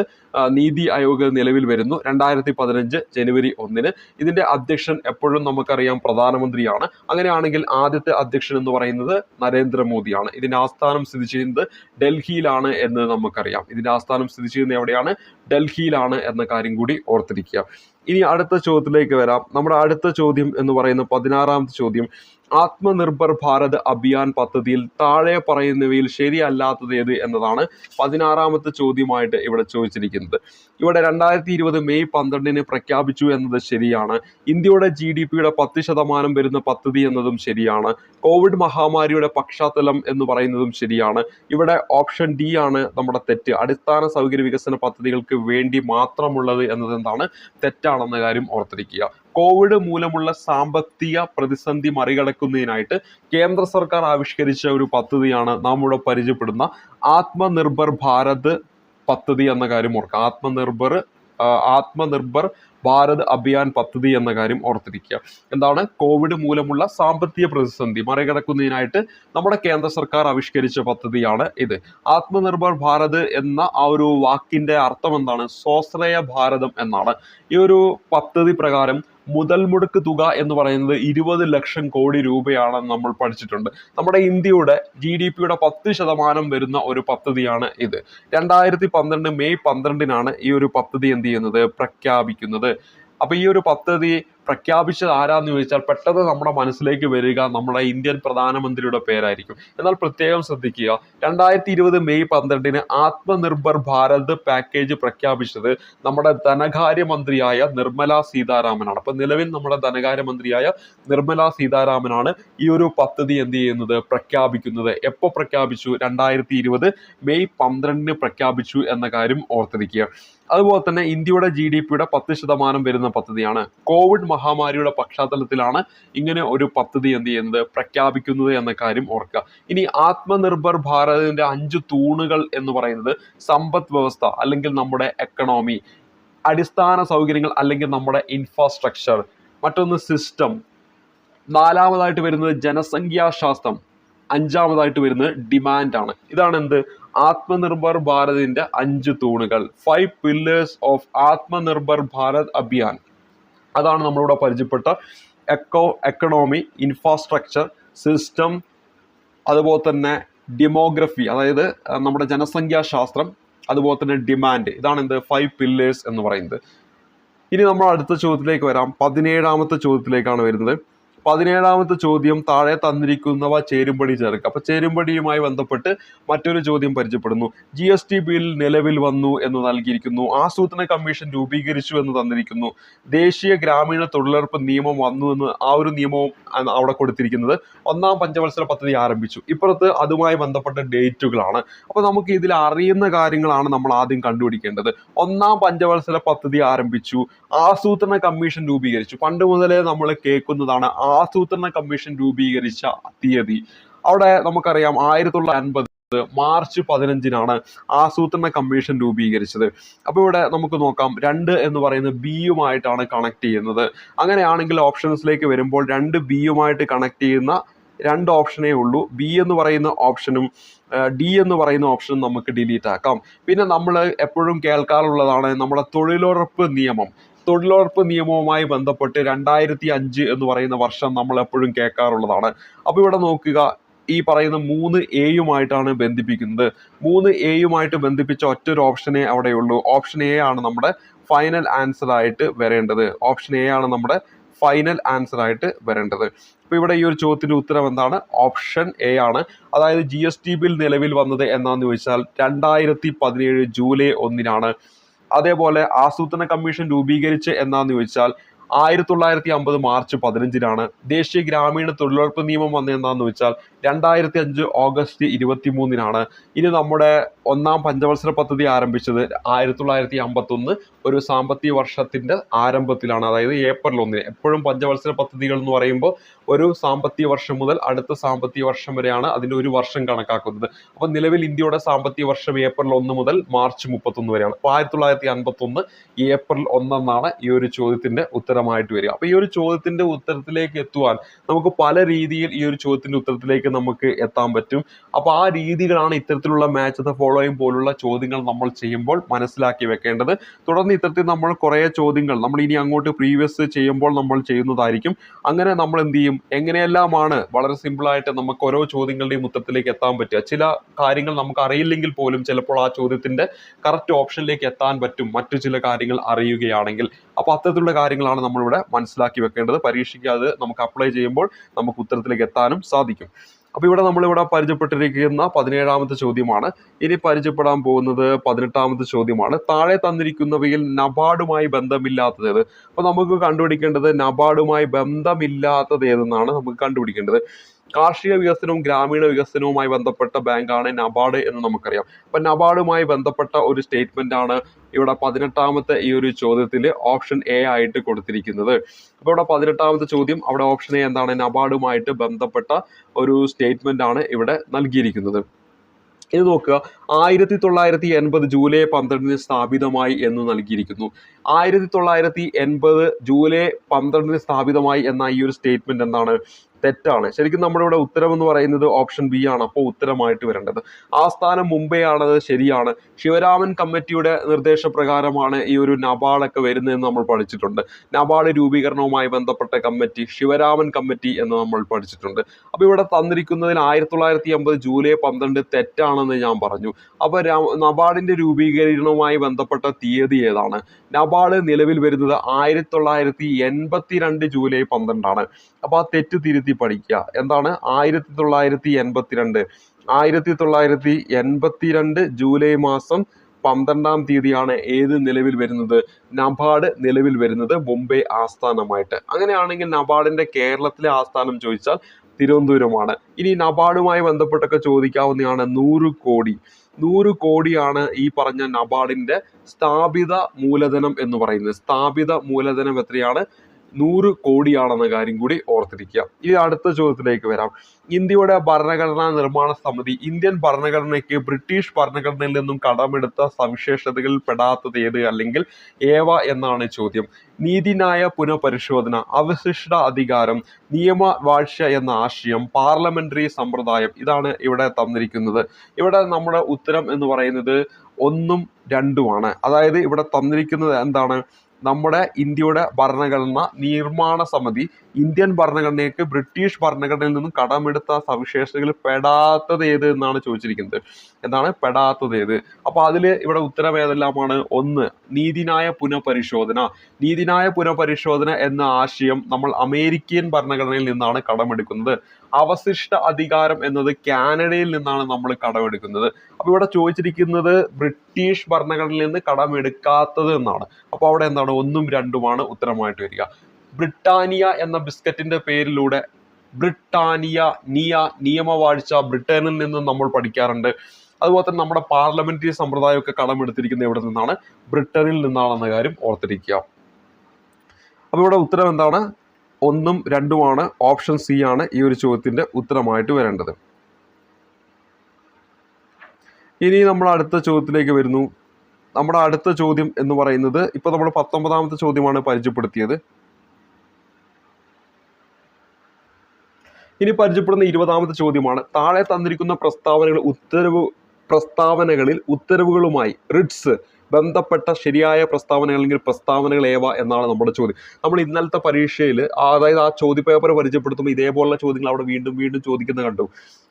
നീതി ആയോഗ് നിലവിൽ വരുന്നു 2015 ജനുവരി 1. ഇതിന്റെ അധ്യക്ഷൻ എപ്പോഴും നമുക്കറിയാം പ്രധാനമന്ത്രിയാണ്. അങ്ങനെയാണെങ്കിൽ ആദ്യത്തെ അധ്യക്ഷൻ എന്ന് പറയുന്നത് നരേന്ദ്രമോദിയാണ്. ഇതിന്റെ ആസ്ഥാനം സ്ഥിതി ചെയ്യുന്നത് ഡൽഹിയിലാണ് എന്ന് നമുക്കറിയാം. ഇതിന്റെ ആസ്ഥാനം സ്ഥിതി ചെയ്യുന്നത് എവിടെയാണ്? ഡൽഹിയിലാണ് എന്ന കാര്യം കൂടി ഓർത്തിരിക്കുക. ഇനി അടുത്ത ചോദ്യത്തിലേക്ക് വരാം. നമ്മുടെ അടുത്ത ചോദ്യം എന്ന് പറയുന്ന 16ാമത്തെ ചോദ്യം, ആത്മനിർഭർ ഭാരത് അഭിയാൻ പദ്ധതിയിൽ താഴെ പറയുന്നവയിൽ ശരിയല്ലാത്തത് ഏത് എന്നതാണ് 16ാമത്തെ ചോദ്യമായിട്ട് ഇവിടെ ചോദിച്ചിരിക്കുന്നത്. ഇവിടെ 2020 മെയ് 12 പ്രഖ്യാപിച്ചു എന്നത് ശരിയാണ്. ഇന്ത്യയുടെ GDPയുടെ 10% വരുന്ന പദ്ധതി എന്നതും ശരിയാണ്. കോവിഡ് മഹാമാരിയുടെ പശ്ചാത്തലം എന്ന് പറയുന്നതും ശരിയാണ്. ഇവിടെ ഓപ്ഷൻ ഡി ആണ് നമ്മുടെ തെറ്റ്. അടിസ്ഥാന സൗകര്യ വികസന പദ്ധതികൾക്ക് വേണ്ടി മാത്രമുള്ളത് എന്നത് എന്താണ്? തെറ്റാണെന്ന കാര്യം ഓർത്തിരിക്കുക. കോവിഡ് മൂലമുള്ള സാമ്പത്തിക പ്രതിസന്ധി മറികടക്കുന്നതിനായിട്ട് കേന്ദ്ര സർക്കാർ ആവിഷ്കരിച്ച ഒരു പദ്ധതിയാണ് നാം ഇവിടെ പരിചയപ്പെടുന്ന ആത്മനിർഭർ ഭാരത് പദ്ധതി എന്ന കാര്യം ഓർക്കുക. ആത്മനിർഭർ ഭാരത് അഭിയാൻ പദ്ധതി എന്ന കാര്യം ഓർത്തിരിക്കുക. എന്താണ്? കോവിഡ് മൂലമുള്ള സാമ്പത്തിക പ്രതിസന്ധി മറികടക്കുന്നതിനായിട്ട് നമ്മുടെ കേന്ദ്ര സർക്കാർ ആവിഷ്കരിച്ച പദ്ധതിയാണ് ഇത്. ആത്മനിർഭർ ഭാരത് എന്ന ആ ഒരു വാക്കിന്റെ അർത്ഥം എന്താണ്? സ്വാശ്രയ ഭാരതം എന്നാണ്. ഈ ഒരു പദ്ധതി പ്രകാരം മുതൽ മുടക്ക് തുക എന്ന് പറയുന്നത് 20 ലക്ഷം കോടി രൂപയാണെന്ന് നമ്മൾ പഠിച്ചിട്ടുണ്ട്. നമ്മുടെ ഇന്ത്യയുടെ GDPയുടെ 10% വരുന്ന ഒരു പദ്ധതിയാണ് ഇത്. 2012 മെയ് 12 ഈ ഒരു പദ്ധതി എന്ത് ചെയ്യുന്നത്? പ്രഖ്യാപിക്കുന്നത്. അപ്പൊ ഈ ഒരു പദ്ധതി പ്രഖ്യാപിച്ചത് ആരാന്ന് ചോദിച്ചാൽ പെട്ടെന്ന് നമ്മുടെ മനസ്സിലേക്ക് വരിക നമ്മുടെ ഇന്ത്യൻ പ്രധാനമന്ത്രിയുടെ പേരായിരിക്കും. എന്നാൽ പ്രത്യേകം ശ്രദ്ധിക്കുക, 2020 മെയ് 12 ആത്മനിർഭർ ഭാരത് പാക്കേജ് പ്രഖ്യാപിച്ചത് നമ്മുടെ ധനകാര്യമന്ത്രിയായ നിർമ്മല സീതാരാമനാണ്. അപ്പൊ നിലവിൽ നമ്മുടെ ധനകാര്യമന്ത്രിയായ നിർമ്മല സീതാരാമനാണ് ഈ ഒരു പദ്ധതി എന്ത് ചെയ്യുന്നത്? പ്രഖ്യാപിക്കുന്നത്. എപ്പോൾ പ്രഖ്യാപിച്ചു? 2020 മെയ് 12 പ്രഖ്യാപിച്ചു എന്ന കാര്യം ഓർത്തിരിക്കുക. അതുപോലെ തന്നെ ഇന്ത്യയുടെ GDPയുടെ 10% വരുന്ന പദ്ധതിയാണ്. കോവിഡ് മഹാമാരിയുടെ പശ്ചാത്തലത്തിലാണ് ഇങ്ങനെ ഒരു പദ്ധതി എന്ത് ചെയ്യുന്നത്? പ്രഖ്യാപിക്കുന്നത് എന്ന കാര്യം ഓർക്കുക. ഇനി ആത്മനിർഭർ ഭാരതിന്റെ 5 തൂണുകൾ എന്ന് പറയുന്നത് സമ്പദ് വ്യവസ്ഥ അല്ലെങ്കിൽ നമ്മുടെ എക്കണോമി, അടിസ്ഥാന സൗകര്യങ്ങൾ അല്ലെങ്കിൽ നമ്മുടെ ഇൻഫ്രാസ്ട്രക്ചർ, മറ്റൊന്ന് സിസ്റ്റം, 4ാമതായിട്ട് വരുന്നത് ജനസംഖ്യാശാസ്ത്രം, 5ാമതായിട്ട് വരുന്നത് ഡിമാൻഡ് ആണ്. ഇതാണ് എന്ത്? ആത്മനിർഭർ ഭാരതിന്റെ 5 തൂണുകൾ. 5 pillars ഓഫ് ആത്മനിർഭർ ഭാരത് അഭിയാൻ. അതാണ് നമ്മളിവിടെ പരിചയപ്പെട്ട എക്കണോമി, ഇൻഫ്രാസ്ട്രക്ചർ, സിസ്റ്റം, അതുപോലെ തന്നെ ഡെമോഗ്രഫി അതായത് നമ്മുടെ ജനസംഖ്യാശാസ്ത്രം, അതുപോലെ തന്നെ ഡിമാൻഡ്. ഇതാണ് എന്ത്? 5 pillars എന്ന് പറയുന്നത്. ഇനി നമ്മൾ അടുത്ത ചോദ്യത്തിലേക്ക് വരാം. 17ാമത്തെ ചോദ്യത്തിലേക്കാണ് വരുന്നത്. 17ാമത്തെ ചോദ്യം, താഴെ തന്നിരിക്കുന്നവ ചേരുംപടി ചേർക്കുക. അപ്പൊ ചേരുംപടിയുമായി ബന്ധപ്പെട്ട് മറ്റൊരു ചോദ്യം പരിചയപ്പെടുന്നു. GST ബിൽ നിലവിൽ വന്നു എന്ന് നൽകിയിരിക്കുന്നു. ആസൂത്രണ കമ്മീഷൻ രൂപീകരിച്ചു എന്ന് തന്നിരിക്കുന്നു. ദേശീയ ഗ്രാമീണ തൊഴിലുറപ്പ് നിയമം വന്നു എന്ന് ആ ഒരു നിയമവും അവിടെ കൊടുത്തിരിക്കുന്നത്. 1ാം പഞ്ചവത്സര പദ്ധതി ആരംഭിച്ചു. ഇപ്പുറത്ത് അതുമായി ബന്ധപ്പെട്ട ഡേറ്റുകളാണ്. അപ്പൊ നമുക്ക് ഇതിൽ അറിയുന്ന കാര്യങ്ങളാണ് നമ്മൾ ആദ്യം കണ്ടുപിടിക്കേണ്ടത്. 1ാം പഞ്ചവത്സര പദ്ധതി ആരംഭിച്ചു, ആസൂത്രണ കമ്മീഷൻ രൂപീകരിച്ചു. പണ്ട് മുതലേ നമ്മൾ കേൾക്കുന്നതാണ് ആസൂത്രണ കമ്മീഷൻ രൂപീകരിച്ച തീയതി. അവിടെ നമുക്കറിയാം 1950 മാർച്ച് 15-നാണ് ആസൂത്രണ കമ്മീഷൻ രൂപീകരിച്ചത്. അപ്പോൾ ഇവിടെ നമുക്ക് നോക്കാം, 2 എന്ന് പറയുന്നത് ബിയുമായിട്ടാണ് കണക്ട് ചെയ്യുന്നത്. അങ്ങനെയാണെങ്കിൽ ഓപ്ഷൻസിലേക്ക് വരുമ്പോൾ 2 ബിയുമായിട്ട് കണക്ട് ചെയ്യുന്ന 2 ഓപ്ഷനേ ഉള്ളൂ. ബി എന്ന് പറയുന്ന ഓപ്ഷനും ഡി എന്ന് പറയുന്ന ഓപ്ഷനും നമുക്ക് ഡിലീറ്റ് ആക്കാം. പിന്നെ നമ്മൾ എപ്പോഴും കേൾക്കാറുള്ളതാണ് നമ്മുടെ തൊഴിലുറപ്പ് നിയമം. തൊഴിലുറപ്പ് നിയമവുമായി ബന്ധപ്പെട്ട് 2005 എന്ന് പറയുന്ന വർഷം നമ്മൾ എപ്പോഴും കേൾക്കാറുള്ളതാണ്. അപ്പോൾ ഇവിടെ നോക്കുക, ഈ പറയുന്ന 3A ബന്ധിപ്പിക്കുന്നത്. 3A ബന്ധിപ്പിച്ച ഒറ്റൊരു ഓപ്ഷനേ അവിടെയുള്ളൂ. ഓപ്ഷൻ എ ആണ് നമ്മുടെ ഫൈനൽ ആൻസർ ആയിട്ട് വരേണ്ടത്. ഓപ്ഷൻ എ ആണ് നമ്മുടെ ഫൈനൽ ആൻസർ ആയിട്ട് വരേണ്ടത്. അപ്പൊ ഇവിടെ ഈ ഒരു ചോദ്യത്തിന്റെ ഉത്തരം എന്താണ്? ഓപ്ഷൻ എ ആണ്. അതായത് GST ബിൽ നിലവിൽ വന്നത് എന്നാന്ന് ചോദിച്ചാൽ 2017 ജൂലൈ 1-നാണ്. അതേപോലെ ആസൂത്രണ കമ്മീഷൻ രൂപീകരിച്ച് എന്നാന്ന് ചോദിച്ചാൽ 1950 മാർച്ച് 15-നാണ്. ദേശീയ ഗ്രാമീണ തൊഴിലുറപ്പ് നിയമം വന്നത് എന്താന്ന് വെച്ചാൽ 2005 ഓഗസ്റ്റ് 23-നാണ്. ഇനി നമ്മുടെ 1ാം പഞ്ചവത്സര പദ്ധതി ആരംഭിച്ചത് 1951 ഒരു സാമ്പത്തിക വർഷത്തിന്റെ ആരംഭത്തിലാണ്, അതായത് ഏപ്രിൽ 1-ന്. എപ്പോഴും പഞ്ചവത്സര പദ്ധതികൾ എന്ന് പറയുമ്പോൾ ഒരു സാമ്പത്തിക വർഷം മുതൽ അടുത്ത സാമ്പത്തിക വർഷം വരെയാണ് അതിന്റെ ഒരു വർഷം കണക്കാക്കുന്നത്. അപ്പൊ നിലവിൽ ഇന്ത്യയുടെ സാമ്പത്തിക വർഷം ഏപ്രിൽ 1 മുതൽ മാർച്ച് 31 വരെയാണ്. അപ്പൊ 1951 ഏപ്രിൽ 1 എന്നാണ് ഈ ഒരു ചോദ്യത്തിന്റെ ഉത്തരമായിട്ട് വരിക. അപ്പൊ ഈ ഒരു ചോദ്യത്തിന്റെ ഉത്തരത്തിലേക്ക് എത്തുവാൻ നമുക്ക് പല രീതിയിൽ ഈ ഒരു ചോദ്യത്തിന്റെ ഉത്തരത്തിലേക്ക് നമുക്ക് എത്താൻ പറ്റും. അപ്പൊ ആ രീതികളാണ് ഇത്തരത്തിലുള്ള മാച്ച് ദ ഫോളോയിങ് പോലുള്ള ചോദ്യങ്ങൾ നമ്മൾ ചെയ്യുമ്പോൾ മനസ്സിലാക്കി വെക്കേണ്ടത്. തുടർന്ന് ഇത്തരത്തിൽ നമ്മൾ കുറെ ചോദ്യങ്ങൾ നമ്മൾ ഇനി അങ്ങോട്ട് പ്രീവിയസ് ചെയ്യുമ്പോൾ നമ്മൾ ചെയ്യുന്നതായിരിക്കും. അങ്ങനെ നമ്മൾ എന്ത് ചെയ്യും, എങ്ങനെയെല്ലാമാണ് വളരെ സിമ്പിൾ ആയിട്ട് നമുക്ക് ഓരോ ചോദ്യങ്ങളുടെയും ഉത്തരത്തിലേക്ക് എത്താൻ പറ്റുക. ചില കാര്യങ്ങൾ നമുക്ക് അറിയില്ലെങ്കിൽ പോലും ചിലപ്പോൾ ആ ചോദ്യത്തിന്റെ കറക്റ്റ് ഓപ്ഷനിലേക്ക് എത്താൻ പറ്റും, മറ്റു ചില കാര്യങ്ങൾ അറിയുകയാണെങ്കിൽ. അപ്പൊ അത്തരത്തിലുള്ള കാര്യങ്ങളാണ് നമ്മളിവിടെ മനസ്സിലാക്കി വെക്കേണ്ടത്. പരീക്ഷയ്ക്ക് അത് നമുക്ക് അപ്ലൈ ചെയ്യുമ്പോൾ നമുക്ക് ഉത്തരത്തിലേക്ക് എത്താനും സാധിക്കും. അപ്പൊ ഇവിടെ നമ്മളിവിടെ പരിചയപ്പെട്ടിരിക്കുന്ന 17ാമത്തെ ചോദ്യമാണ്. ഇനി പരിചയപ്പെടാൻ പോകുന്നത് 18ാമത്തെ ചോദ്യമാണ്. താഴെ തന്നിരിക്കുന്നവയിൽ നബാർഡുമായി ബന്ധമില്ലാത്തത് ഏത്? അപ്പൊ നമുക്ക് കണ്ടുപിടിക്കേണ്ടത് നബാർഡുമായി ബന്ധമില്ലാത്തത് ഏതെന്നാണ് നമുക്ക് കണ്ടുപിടിക്കേണ്ടത്. കാർഷിക വികസനവും ഗ്രാമീണ വികസനവുമായി ബന്ധപ്പെട്ട ബാങ്കാണ് നബാർഡ് എന്ന് നമുക്കറിയാം. അപ്പൊ നബാർഡുമായി ബന്ധപ്പെട്ട ഒരു സ്റ്റേറ്റ്മെന്റ് ആണ് ഇവിടെ 18ാമത്തെ ഈ ഒരു ചോദ്യത്തിൽ ഓപ്ഷൻ എ ആയിട്ട് കൊടുത്തിരിക്കുന്നത്. അപ്പൊ ഇവിടെ 18ാമത്തെ ചോദ്യം, അവിടെ ഓപ്ഷൻ എ എന്താണ്? നബാർഡുമായിട്ട് ബന്ധപ്പെട്ട ഒരു സ്റ്റേറ്റ്മെന്റ് ആണ് ഇവിടെ നൽകിയിരിക്കുന്നത്. ഇത് നോക്കുക, 1980 ജൂലൈ 12-ന് സ്ഥാപിതമായി എന്ന് നൽകിയിരിക്കുന്നു. 1980 ജൂലൈ 12-ന് സ്ഥാപിതമായി എന്ന ഈ ഒരു സ്റ്റേറ്റ്മെന്റ് എന്താണ്? തെറ്റാണ്. ശരിക്കും നമ്മുടെ ഇവിടെ ഉത്തരം എന്ന് പറയുന്നത് ഓപ്ഷൻ ബി ആണ്. അപ്പോൾ ഉത്തരമായിട്ട് വരേണ്ടത് ആസ്ഥാനം മുംബൈ ആണത്. ശരിയാണ്. ശിവരാമൻ കമ്മിറ്റിയുടെ നിർദ്ദേശപ്രകാരമാണ് ഈ ഒരു നബാർഡൊക്കെ വരുന്നതെന്ന് നമ്മൾ പഠിച്ചിട്ടുണ്ട്. നബാർഡ് രൂപീകരണവുമായി ബന്ധപ്പെട്ട കമ്മിറ്റി ശിവരാമൻ കമ്മിറ്റി എന്ന് നമ്മൾ പഠിച്ചിട്ടുണ്ട്. അപ്പൊ ഇവിടെ തന്നിരിക്കുന്നതിൽ 1980 ജൂലൈ 12 തെറ്റാണെന്ന് ഞാൻ പറഞ്ഞു. അപ്പൊ നബാർഡിന്റെ രൂപീകരണവുമായി ബന്ധപ്പെട്ട തീയതി ഏതാണ്? നബാർഡ് നിലവിൽ വരുന്നത് 1982 ജൂലൈ 12-ആണ്. അപ്പൊ ആ തെറ്റ് തിരുത്തി പഠിക്കുക. എന്താണ് 1982? 1982 ജൂലൈ മാസം 12-ാം തീയതിയാണ് ഏത് നിലവിൽ വരുന്നത്? നബാർഡ് നിലവിൽ വരുന്നത് മുംബൈ ആസ്ഥാനമായിട്ട്. അങ്ങനെയാണെങ്കിൽ നബാർഡിന്റെ കേരളത്തിലെ ആസ്ഥാനം ചോദിച്ചാൽ തിരുവനന്തപുരമാണ്. ഇനി നബാർഡുമായി ബന്ധപ്പെട്ടൊക്കെ ചോദിക്കാവുന്നതാണ് 100 കോടി. 100 കോടിയാണ് ഈ പറഞ്ഞ നബാർഡിന്റെ സ്ഥാപിത മൂലധനം എന്ന് പറയുന്നത്. സ്ഥാപിത മൂലധനം എത്രയാണ്? 100 കോടിയാണെന്ന കാര്യം കൂടി ഓർത്തിരിക്കുക. ഇനി അടുത്ത ചോദ്യത്തിലേക്ക് വരാം. ഇന്ത്യയുടെ ഭരണഘടനാ നിർമ്മാണ സമിതി ഇന്ത്യൻ ഭരണഘടനയ്ക്ക് ബ്രിട്ടീഷ് ഭരണഘടനയിൽ നിന്നും കടമെടുത്ത സവിശേഷതകളിൽ പെടാത്തത് ഏത്, അല്ലെങ്കിൽ ഏവ എന്നാണ് ചോദ്യം. നീതിന്യായ പുനഃപരിശോധന, അവശിഷ്ട അധികാരം, നിയമവാഴ്ച എന്ന ആശയം, പാർലമെന്ററി സമ്പ്രദായം, ഇതാണ് ഇവിടെ തന്നിരിക്കുന്നത്. ഇവിടെ നമ്മുടെ ഉത്തരം എന്ന് പറയുന്നത് 1ഉം 2ഉമാണ്. അതായത് ഇവിടെ തന്നിരിക്കുന്നത് എന്താണ്? നമ്മുടെ ഇന്ത്യയുടെ ഭരണഘടന നിർമ്മാണ സമിതി ഇന്ത്യൻ ഭരണഘടനയ്ക്ക് ബ്രിട്ടീഷ് ഭരണഘടനയിൽ നിന്നും കടമെടുത്ത സവിശേഷതകൾ പെടാത്തത് ഏത് എന്നാണ് ചോദിച്ചിരിക്കുന്നത്. എന്താണ് പെടാത്തത് ഏത്? അപ്പൊ അതില് ഇവിടെ ഉത്തരം ഏതെല്ലാമാണ്? ഒന്ന്, നീതിന്യായ പുനഃപരിശോധന. നീതിന്യായ പുനഃപരിശോധന എന്ന ആശയം നമ്മൾ അമേരിക്കൻ ഭരണഘടനയിൽ നിന്നാണ് കടമെടുക്കുന്നത്. അവശിഷ്ട അധികാരം എന്നത് കാനഡയിൽ നിന്നാണ് നമ്മൾ കടമെടുക്കുന്നത്. അപ്പൊ ഇവിടെ ചോദിച്ചിരിക്കുന്നത് ബ്രിട്ടീഷ് ഭരണഘടനയിൽ നിന്ന് കടമെടുക്കാത്തത് എന്നാണ്. അപ്പൊ അവിടെ എന്താണ്? ഒന്നും രണ്ടുമാണ് ഉത്തരമായിട്ട് വരിക. ബ്രിട്ടാനിയ എന്ന ബിസ്ക്കറ്റിന്റെ പേരിലൂടെ ബ്രിട്ടാനിയ, നിയമവാഴ്ച ബ്രിട്ടനിൽ നിന്ന് നമ്മൾ പഠിക്കാറുണ്ട്. അതുപോലെ തന്നെ നമ്മുടെ പാർലമെന്ററി സമ്പ്രദായമൊക്കെ കടമെടുത്തിരിക്കുന്നത് എവിടെ നിന്നാണ്? ബ്രിട്ടനിൽ നിന്നാണെന്ന കാര്യം ഓർത്തിരിക്കുക. അപ്പൊ ഇവിടെ ഉത്തരം എന്താണ്? ഒന്നും രണ്ടുമാണ്. ഓപ്ഷൻ സി ആണ് ഈ ഒരു ചോദ്യത്തിന്റെ ഉത്തരമായിട്ട് വരേണ്ടത്. ഇനി നമ്മൾ അടുത്ത ചോദ്യത്തിലേക്ക് വരുന്നു. നമ്മുടെ അടുത്ത ചോദ്യം എന്ന് പറയുന്നത്, ഇപ്പൊ നമ്മൾ 19ാമത്തെ ചോദ്യമാണ് പരിചയപ്പെടുത്തിയത്. ഇനി പരിചയപ്പെടുന്ന 20ാമത്തെ ചോദ്യമാണ്. താഴെ തന്നിരിക്കുന്ന പ്രസ്താവനകളിൽ ഉത്തരവുകളുമായി റിട്സ് ബന്ധപ്പെട്ട ശരിയായ പ്രസ്താവനകൾ അല്ലെങ്കിൽ പ്രസ്താവനകൾ ഏവ എന്നാണ് നമ്മുടെ ചോദ്യം. നമ്മൾ ഇന്നലത്തെ പരീക്ഷയിൽ അതായത് ആ ചോദ്യ പേപ്പർ പരിചയപ്പെടുത്തുമ്പോൾ ഇതേപോലുള്ള ചോദ്യങ്ങൾ അവിടെ വീണ്ടും വീണ്ടും ചോദിക്കുന്നത് കണ്ടു.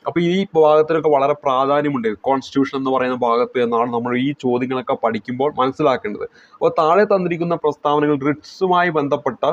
അപ്പൊ ഈ ഭാഗത്തിനൊക്കെ വളരെ പ്രാധാന്യമുണ്ട്. കോൺസ്റ്റിറ്റ്യൂഷൻ എന്ന് പറയുന്ന ഭാഗത്ത് എന്നാണ് നമ്മൾ ഈ ചോദ്യങ്ങളൊക്കെ പഠിക്കുമ്പോൾ മനസ്സിലാക്കേണ്ടത്. അപ്പോൾ താഴെ തന്നിരിക്കുന്ന പ്രസ്താവനകൾ റിട്സുമായി ബന്ധപ്പെട്ട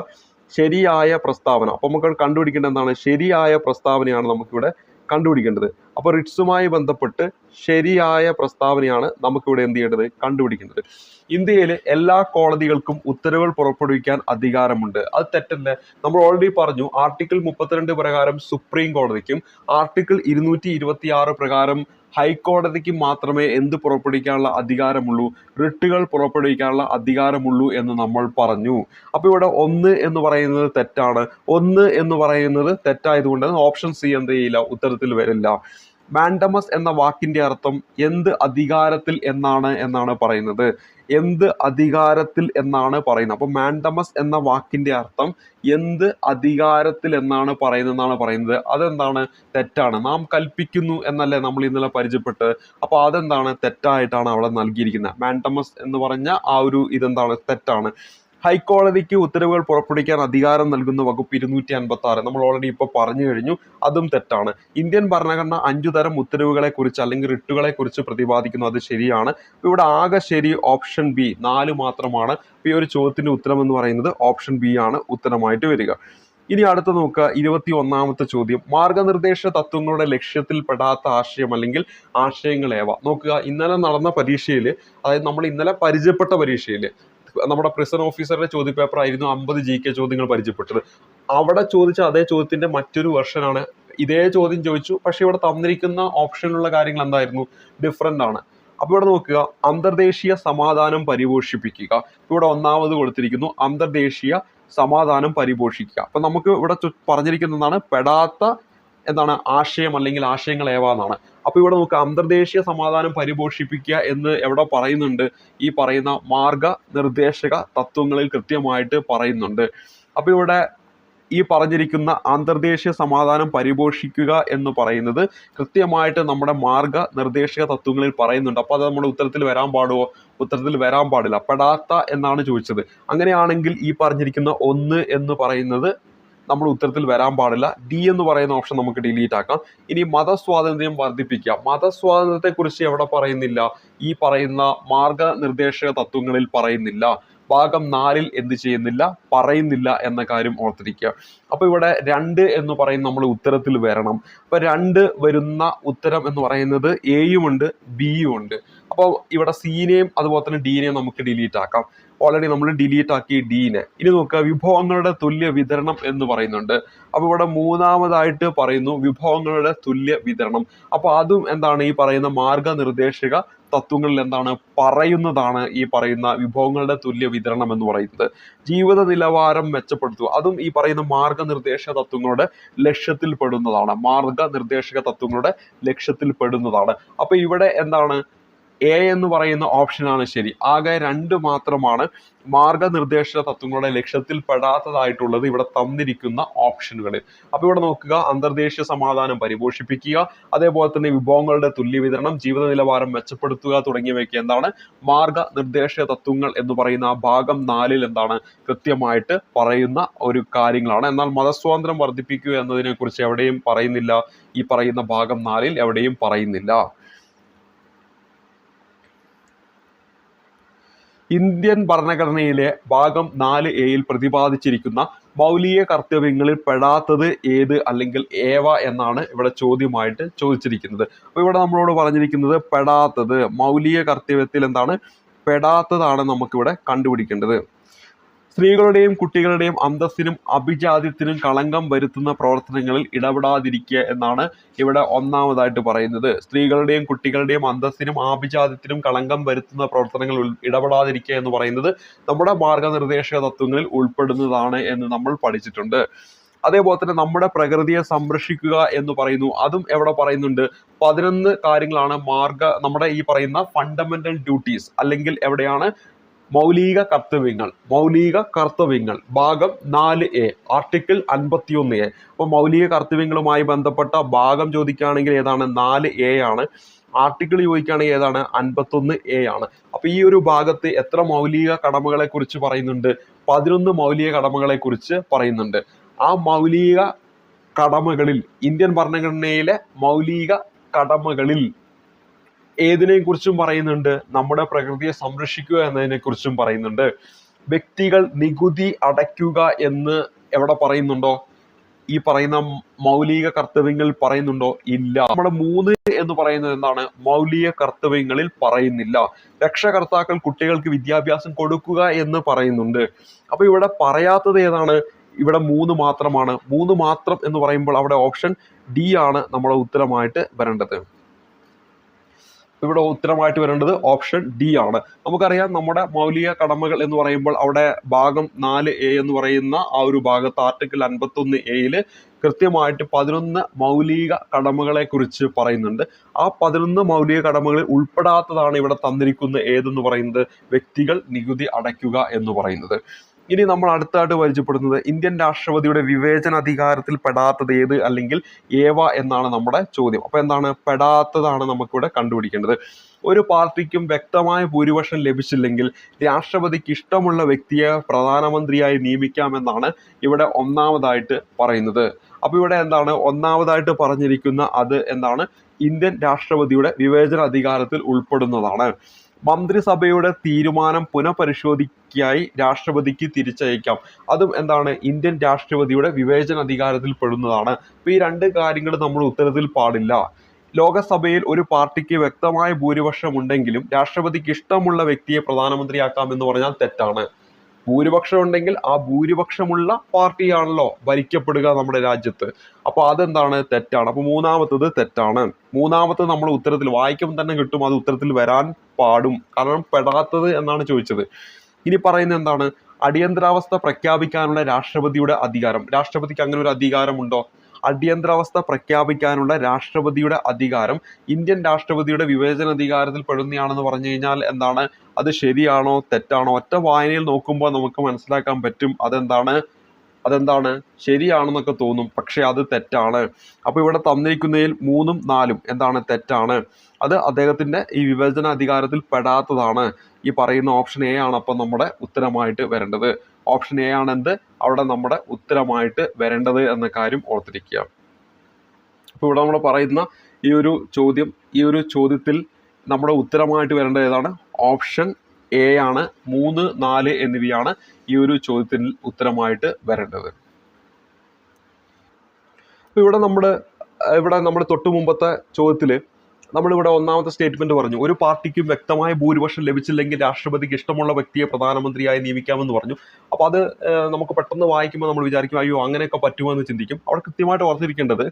ശരിയായ പ്രസ്താവന. അപ്പൊ നമുക്ക് കണ്ടുപിടിക്കേണ്ടത് എന്താണ്? ശരിയായ പ്രസ്താവനയാണ് നമുക്കിവിടെ കണ്ടുപിടിക്കേണ്ടത്. അപ്പൊ റിട്സുമായി ബന്ധപ്പെട്ട് ശരിയായ പ്രസ്താവനയാണ് നമുക്കിവിടെ എന്ത് ചെയ്യേണ്ടത്? കണ്ടുപിടിക്കേണ്ടത്. ഇന്ത്യയിലെ എല്ലാ കോടതികൾക്കും ഉത്തരവുകൾ പുറപ്പെടുവിക്കാൻ അധികാരമുണ്ട്. അത് തെറ്റല്ലേ? നമ്മൾ ഓൾറെഡി പറഞ്ഞു, ആർട്ടിക്കിൾ 32 പ്രകാരം സുപ്രീം കോടതിക്കും ആർട്ടിക്കിൾ 226 പ്രകാരം ഹൈക്കോടതിക്ക് മാത്രമേ എന്ത് പുറപ്പെടുവിക്കാനുള്ള അധികാരമുള്ളൂ? റിട്ടുകൾ പുറപ്പെടുവിക്കാനുള്ള അധികാരമുള്ളൂ എന്ന് നമ്മൾ പറഞ്ഞു. അപ്പൊ ഇവിടെ ഒന്ന് എന്ന് പറയുന്നത് തെറ്റാണ്. ഒന്ന് എന്ന് പറയുന്നത് തെറ്റായതുകൊണ്ട് ഓപ്ഷൻ സി എന്ത് ചെയ്യില്ല? ഉത്തരത്തിൽ വരില്ല. മാൻഡമസ് എന്ന വാക്കിന്റെ അർത്ഥം എന്ത് അധികാരത്തിൽ എന്നാണ് പറയുന്നത്. എന്ത് അധികാരത്തിൽ എന്നാണ് പറയുന്നത്. അപ്പൊ മാൻഡമസ് എന്ന വാക്കിന്റെ അർത്ഥം എന്ത് അധികാരത്തിൽ എന്നാണ് പറയുന്നത്. അതെന്താണ്? തെറ്റാണ്. നാം കൽപ്പിക്കുന്നു എന്നല്ലേ നമ്മൾ ഇന്നലെ പരിചയപ്പെട്ടത്. അപ്പൊ അതെന്താണ്? തെറ്റായിട്ടാണ് അവിടെ നൽകിയിരിക്കുന്നത്. മാൻഡമസ് എന്ന് പറഞ്ഞ ആ ഒരു ഇതെന്താണ്? തെറ്റാണ്. ഹൈക്കോടതിക്ക് ഉത്തരവുകൾ പുറപ്പെടുവിക്കാൻ അധികാരം നൽകുന്ന വകുപ്പ് 256 നമ്മൾ ഓൾറെഡി ഇപ്പൊ പറഞ്ഞു കഴിഞ്ഞു. അതും തെറ്റാണ്. ഇന്ത്യൻ ഭരണഘടന 5 തരം ഉത്തരവുകളെ കുറിച്ച് അല്ലെങ്കിൽ റിട്ടുകളെ കുറിച്ച് പ്രതിപാദിക്കുന്നു. അത് ശരിയാണ്. ഇവിടെ ആകെ ശരി ഓപ്ഷൻ ബി, 4 മാത്രമാണ്. ഈ ഒരു ചോദ്യത്തിന്റെ ഉത്തരം എന്ന് പറയുന്നത് ഓപ്ഷൻ ബി ആണ് ഉത്തരമായിട്ട് വരിക. ഇനി അടുത്ത നോക്കുക, 21ാമത്തെ ചോദ്യം. മാർഗനിർദ്ദേശ തത്വങ്ങളുടെ ലക്ഷ്യത്തിൽ പെടാത്ത ആശയം അല്ലെങ്കിൽ ആശയങ്ങൾ ഏവ? നോക്കുക, ഇന്നലെ നടന്ന പരീക്ഷയിൽ, അതായത് നമ്മൾ ഇന്നലെ പരിചയപ്പെട്ട പരീക്ഷയിൽ നമ്മുടെ പ്രിസൺ ഓഫീസറുടെ ചോദ്യ പേപ്പർ ആയിരുന്നു 50 GK ചോദ്യങ്ങൾ പരിചയപ്പെട്ടത്. അവിടെ ചോദിച്ച അതേ ചോദ്യത്തിന്റെ മറ്റൊരു വെർഷനാണ്. ഇതേ ചോദ്യം ചോദിച്ചു, പക്ഷെ ഇവിടെ തന്നിരിക്കുന്ന ഓപ്ഷനിലുള്ള കാര്യങ്ങൾ എന്തായിരുന്നു? ഡിഫറെന്റ് ആണ്. അപ്പൊ ഇവിടെ നോക്കുക, അന്തർദേശീയ സമാധാനം പരിപോഷിപ്പിക്കുക. ഇവിടെ ഒന്നാമത് കൊടുത്തിരിക്കുന്നു അന്തർദേശീയ സമാധാനം പരിപോഷിക്കുക. അപ്പൊ നമുക്ക് ഇവിടെ പറഞ്ഞിരിക്കുന്നതാണ് പെടാത്ത എന്താണ്? ആശയം അല്ലെങ്കിൽ ആശയങ്ങൾ ഏവ എന്നാണ്. അപ്പൊ ഇവിടെ നമുക്ക് അന്തർദേശീയ സമാധാനം പരിപോഷിപ്പിക്കുക എന്ന് എവിടെ പറയുന്നുണ്ട്? ഈ പറയുന്ന മാർഗനിർദ്ദേശക തത്വങ്ങളിൽ കൃത്യമായിട്ട് പറയുന്നുണ്ട്. അപ്പൊ ഇവിടെ ഈ പറഞ്ഞിരിക്കുന്ന അന്തർദേശീയ സമാധാനം പരിപോഷിക്കുക എന്ന് പറയുന്നത് കൃത്യമായിട്ട് നമ്മുടെ മാർഗനിർദ്ദേശക തത്വങ്ങളിൽ പറയുന്നുണ്ട്. അപ്പൊ അത് നമ്മുടെ ഉത്തരത്തിൽ വരാൻ പാടുമോ? ഉത്തരത്തിൽ വരാൻ പാടില്ല. പെടാത്ത എന്നാണ് ചോദിച്ചത്. അങ്ങനെയാണെങ്കിൽ ഈ പറഞ്ഞിരിക്കുന്ന ഒന്ന് എന്ന് പറയുന്നത് നമ്മൾ ഉത്തരത്തിൽ വരാൻ പാടില്ല. ഡി എന്ന് പറയുന്ന ഓപ്ഷൻ നമുക്ക് ഡിലീറ്റ് ആക്കാം. ഇനി മതസ്വാതന്ത്ര്യം വർദ്ധിപ്പിക്കുക. മതസ്വാതന്ത്ര്യത്തെ കുറിച്ച് എവിടെ പറയുന്നില്ല? ഈ പറയുന്ന മാർഗനിർദ്ദേശക തത്വങ്ങളിൽ പറയുന്നില്ല. ഭാഗം 4 എന്ത് ചെയ്യുന്നില്ല? പറയുന്നില്ല എന്ന കാര്യം ഓർത്തിരിക്കുക. അപ്പൊ ഇവിടെ 2 എന്ന് പറയുന്ന നമ്മൾ ഉത്തരത്തിൽ വരണം. അപ്പൊ 2 വരുന്ന ഉത്തരം എന്ന് പറയുന്നത് എയും ഉണ്ട് ബിയും ഉണ്ട്. അപ്പോൾ ഇവിടെ സീനെയും അതുപോലെ തന്നെ ഡീനെയും നമുക്ക് ഡിലീറ്റ് ആക്കാം. ഓൾറെഡി നമ്മൾ ഡിലീറ്റ് ആക്കി ഡീനെ. ഇനി നോക്കുക, വിഭവങ്ങളുടെ തുല്യ വിതരണം എന്ന് പറയുന്നുണ്ട്. അപ്പൊ ഇവിടെ മൂന്നാമതായിട്ട് പറയുന്നു വിഭവങ്ങളുടെ തുല്യ വിതരണം. അപ്പൊ അതും എന്താണ്? ഈ പറയുന്ന മാർഗനിർദ്ദേശക തത്വങ്ങളിൽ എന്താണ്? പറയുന്നതാണ് ഈ പറയുന്ന വിഭവങ്ങളുടെ തുല്യ വിതരണം എന്ന് പറയുന്നത്. ജീവിത നിലവാരം മെച്ചപ്പെടുത്തുക, അതും ഈ പറയുന്ന മാർഗനിർദ്ദേശക തത്വങ്ങളുടെ ലക്ഷ്യത്തിൽ പെടുന്നതാണ്. മാർഗനിർദ്ദേശക തത്വങ്ങളുടെ ലക്ഷ്യത്തിൽ പെടുന്നതാണ്. അപ്പൊ ഇവിടെ എന്താണ്? എ എന്ന് പറയുന്ന ഓപ്ഷനാണ് ശരി. ആകെ 2 മാത്രമാണ് മാർഗനിർദ്ദേശ തത്വങ്ങളുടെ ലക്ഷ്യത്തിൽ പെടാത്തതായിട്ടുള്ളത് ഇവിടെ തന്നിരിക്കുന്ന ഓപ്ഷനുകളിൽ. അപ്പോൾ ഇവിടെ നോക്കുക, അന്തർദേശീയ സമാധാനം പരിപോഷിപ്പിക്കുക, അതേപോലെ തന്നെ വിഭവങ്ങളുടെ തുല്യ വിതരണം, ജീവിത നിലവാരം മെച്ചപ്പെടുത്തുക തുടങ്ങിയവയ്ക്ക് എന്താണ് മാർഗനിർദ്ദേശ തത്വങ്ങൾ എന്ന് പറയുന്ന ആ ഭാഗം 4-ൽ എന്താണ് കൃത്യമായിട്ട് പറയുന്ന ഒരു കാര്യങ്ങളാണ്. എന്നാൽ മതസ്വാതന്ത്ര്യം വർദ്ധിപ്പിക്കുക എന്നതിനെ കുറിച്ച് എവിടെയും പറയുന്നില്ല. ഈ പറയുന്ന ഭാഗം 4-ൽ എവിടെയും പറയുന്നില്ല. ഇന്ത്യൻ ഭരണഘടനയിലെ ഭാഗം 4A-യിൽ പ്രതിപാദിച്ചിരിക്കുന്ന മൗലിക കർത്തവ്യങ്ങളിൽ പെടാത്തത് ഏത് അല്ലെങ്കിൽ ഏവ എന്നാണ് ഇവിടെ ചോദ്യമായിട്ട് ചോദിച്ചിരിക്കുന്നത്. അപ്പോൾ ഇവിടെ നമ്മളോട് പറഞ്ഞിരിക്കുന്നത് പെടാത്തത്, മൗലിക കർത്തവ്യത്തിൽ എന്താണ് പെടാത്തതാണ് നമുക്കിവിടെ കണ്ടുപിടിക്കേണ്ടത്. സ്ത്രീകളുടെയും കുട്ടികളുടെയും അന്തസ്സിനും അഭിജാത്യത്തിനും കളങ്കം വരുത്തുന്ന പ്രവർത്തനങ്ങളിൽ ഇടപെടാതിരിക്കുക എന്നാണ് ഇവിടെ ഒന്നാമതായിട്ട് പറയുന്നത്. സ്ത്രീകളുടെയും കുട്ടികളുടെയും അന്തസ്സിനും ആഭിജാത്യത്തിനും കളങ്കം വരുത്തുന്ന പ്രവർത്തനങ്ങളിൽ ഇടപെടാതിരിക്കുക എന്ന് പറയുന്നത് നമ്മുടെ മാർഗനിർദ്ദേശ തത്വങ്ങളിൽ ഉൾപ്പെടുന്നതാണ് എന്ന് നമ്മൾ പഠിച്ചിട്ടുണ്ട്. അതേപോലെ തന്നെ നമ്മുടെ പ്രകൃതിയെ സംരക്ഷിക്കുക എന്ന് പറയുന്നു. അതും എവിടെ പറയുന്നുണ്ട്? 11 കാര്യങ്ങളാണ് നമ്മുടെ ഈ പറയുന്ന ഫണ്ടമെന്റൽ ഡ്യൂട്ടീസ് അല്ലെങ്കിൽ എവിടെയാണ് മൗലിക കർത്തവ്യങ്ങൾ ഭാഗം 4A ആർട്ടിക്കിൾ 51A. അപ്പോൾ മൗലിക കർത്തവ്യങ്ങളുമായി ബന്ധപ്പെട്ട ഭാഗം ചോദിക്കുകയാണെങ്കിൽ ഏതാണ്? 4A ആണ്. ആർട്ടിക്കിൾ ചോദിക്കുകയാണെങ്കിൽ ഏതാണ്? 51A ആണ്. അപ്പൊ ഈ ഒരു ഭാഗത്ത് എത്ര മൗലിക കടമകളെ കുറിച്ച് പറയുന്നുണ്ട്? 11 മൗലിക കടമകളെ കുറിച്ച് പറയുന്നുണ്ട്. ആ മൗലിക കടമകളിൽ, ഇന്ത്യൻ ഭരണഘടനയിലെ മൗലിക കടമകളിൽ ഏതിനെ കുറിച്ചും പറയുന്നുണ്ട്? നമ്മുടെ പ്രകൃതിയെ സംരക്ഷിക്കുക എന്നതിനെ കുറിച്ചും പറയുന്നുണ്ട്. വ്യക്തികൾ നികുതി അടയ്ക്കുക എന്ന് എവിടെ പറയുന്നുണ്ടോ? ഈ പറയുന്ന മൗലിക കർത്തവ്യങ്ങളിൽ പറയുന്നുണ്ടോ? ഇല്ല. നമ്മുടെ 3 എന്ന് പറയുന്നത് എന്താണ്? മൗലിക കർത്തവ്യങ്ങളിൽ പറയുന്നില്ല. രക്ഷകർത്താക്കൾ കുട്ടികൾക്ക് വിദ്യാഭ്യാസം കൊടുക്കുക എന്ന് പറയുന്നുണ്ട്. അപ്പൊ ഇവിടെ പറയാത്തത് ഏതാണ്? ഇവിടെ 3 മാത്രമാണ്. 3 മാത്രം എന്ന് പറയുമ്പോൾ അവിടെ ഓപ്ഷൻ ഡി ആണ് നമ്മുടെ ഉത്തരമായിട്ട് വരേണ്ടത്. ഇവിടെ ഉത്തരമായിട്ട് വരേണ്ടത് ഓപ്ഷൻ ഡി ആണ്. നമുക്കറിയാം നമ്മുടെ മൗലിക കടമകൾ എന്ന് പറയുമ്പോൾ അവിടെ ഭാഗം 4A എന്ന് പറയുന്ന ആ ഒരു ഭാഗത്ത് ആർട്ടിക്കിൾ 51A-യിൽ കൃത്യമായിട്ട് 11 മൗലിക കടമകളെ കുറിച്ച് പറയുന്നുണ്ട്. ആ 11 മൗലിക കടമകളിൽ ഉൾപ്പെടാത്തതാണ് ഇവിടെ തന്നിരിക്കുന്ന ഏതെന്ന് പറയുന്നത് വ്യക്തികൾ നികുതി അടയ്ക്കുക എന്ന് പറയുന്നത്. ഇനി നമ്മൾ അടുത്തായിട്ട് പരിചയപ്പെടുന്നത് ഇന്ത്യൻ രാഷ്ട്രപതിയുടെ വിവേചന അധികാരത്തിൽ പെടാത്തത് ഏത് അല്ലെങ്കിൽ ഏവ എന്നാണ് നമ്മുടെ ചോദ്യം. അപ്പൊ എന്താണ്? പെടാത്തതാണ് നമുക്കിവിടെ കണ്ടുപിടിക്കേണ്ടത്. ഒരു പാർട്ടിക്കും വ്യക്തമായ ഭൂരിപക്ഷം ലഭിച്ചില്ലെങ്കിൽ രാഷ്ട്രപതിക്ക് ഇഷ്ടമുള്ള വ്യക്തിയെ പ്രധാനമന്ത്രിയായി നിയമിക്കാമെന്നാണ് ഇവിടെ ഒന്നാമതായിട്ട് പറയുന്നത്. അപ്പൊ ഇവിടെ എന്താണ് ഒന്നാമതായിട്ട് പറഞ്ഞിരിക്കുന്ന അത് എന്താണ്? ഇന്ത്യൻ രാഷ്ട്രപതിയുടെ വിവേചന അധികാരത്തിൽ ഉൾപ്പെടുന്നതാണ്. മന്ത്രിസഭയുടെ തീരുമാനം പുനഃപരിശോധിക്കായി രാഷ്ട്രപതിക്ക് തിരിച്ചയക്കാം. അതും എന്താണ്? ഇന്ത്യൻ രാഷ്ട്രപതിയുടെ വിവേചന അധികാരത്തിൽ പെടുന്നതാണ്. അപ്പൊ ഈ 2 കാര്യങ്ങൾ നമ്മൾ ഉത്തരത്തിൽ പാടില്ല. ലോകസഭയിൽ ഒരു പാർട്ടിക്ക് വ്യക്തമായ ഭൂരിപക്ഷം ഉണ്ടെങ്കിലും രാഷ്ട്രപതിക്ക് ഇഷ്ടമുള്ള വ്യക്തിയെ പ്രധാനമന്ത്രിയാക്കാം എന്ന് പറഞ്ഞാൽ തെറ്റാണ്. ഭൂരിപക്ഷം ഉണ്ടെങ്കിൽ ആ ഭൂരിപക്ഷമുള്ള പാർട്ടിയാണല്ലോ ഭരിക്കപ്പെടുക നമ്മുടെ രാജ്യത്ത്. അപ്പൊ അതെന്താണ്? തെറ്റാണ്. അപ്പൊ മൂന്നാമത്തത് തെറ്റാണ്. മൂന്നാമത്തത് നമ്മൾ ഉത്തരത്തിൽ വായിക്കുമ്പോൾ തന്നെ കിട്ടും, അത് ഉത്തരത്തിൽ വരാൻ പാടും. കാരണം പെടാത്തത് എന്നാണ് ചോദിച്ചത്. ഇനി പറയുന്നത് എന്താണ്? അടിയന്തരാവസ്ഥ പ്രഖ്യാപിക്കാനുള്ള രാഷ്ട്രപതിയുടെ അധികാരം. രാഷ്ട്രപതിക്ക് അങ്ങനെ ഒരു അധികാരമുണ്ടോ? അടിയന്തരാവസ്ഥ പ്രഖ്യാപിക്കാനുള്ള രാഷ്ട്രപതിയുടെ അധികാരം ഇന്ത്യൻ രാഷ്ട്രപതിയുടെ വിവേചന അധികാരത്തിൽ പെടുന്നതാണെന്ന് പറഞ്ഞു കഴിഞ്ഞാൽ എന്താണ്? അത് ശരിയാണോ തെറ്റാണോ? ഒറ്റ വായനയിൽ നോക്കുമ്പോൾ നമുക്ക് മനസ്സിലാക്കാൻ പറ്റും അതെന്താണ് ശരിയാണെന്നൊക്കെ തോന്നും, പക്ഷെ അത് തെറ്റാണ്. അപ്പൊ ഇവിടെ തന്നിരിക്കുന്നതിൽ 3ഉം 4ഉം എന്താണ്? തെറ്റാണ്. അത് അദ്ദേഹത്തിന്റെ ഈ വിവേചന അധികാരത്തിൽ പെടാത്തതാണ്. ഈ പറയുന്ന ഓപ്ഷൻ എ ആണ് അപ്പം നമ്മുടെ ഉത്തരമായിട്ട് വരേണ്ടത്. ഓപ്ഷൻ എ ആണ് എന്ത്? അവിടെ നമ്മുടെ ഉത്തരമായിട്ട് വരേണ്ടത് എന്ന കാര്യം ഓർത്തിരിക്കുക. അപ്പൊ ഇവിടെ നമ്മൾ പറയുന്ന ഈ ഒരു ചോദ്യത്തിൽ നമ്മുടെ ഉത്തരമായിട്ട് വരേണ്ടത് ഏതാണ്? ഓപ്ഷൻ എ ആണ്. 3, 4 എന്നിവയാണ് ഈ ഒരു ചോദ്യത്തിൽ ഉത്തരമായിട്ട് വരേണ്ടത്. അപ്പൊ ഇവിടെ നമ്മുടെ തൊട്ടു മുമ്പത്തെ ചോദ്യത്തില് നമ്മളിവിടെ ഒന്നാമത്തെ സ്റ്റേറ്റ്മെന്റ് പറഞ്ഞു, ഒരു പാർട്ടിക്കും വ്യക്തമായ ഭൂരിപക്ഷം ലഭിച്ചില്ലെങ്കിൽ രാഷ്ട്രപതിക്ക് ഇഷ്ടമുള്ള വ്യക്തിയെ പ്രധാനമന്ത്രിയായി നിയമിക്കാമെന്ന് പറഞ്ഞു. അപ്പൊ അത് നമുക്ക് പെട്ടെന്ന് വായിക്കുമ്പോൾ നമ്മൾ വിചാരിക്കും അയ്യോ അങ്ങനെയൊക്കെ പറ്റുമോ എന്ന് ചിന്തിക്കും. അവിടെ കൃത്യമായിട്ട് ഓർത്തിരിക്കേണ്ടത്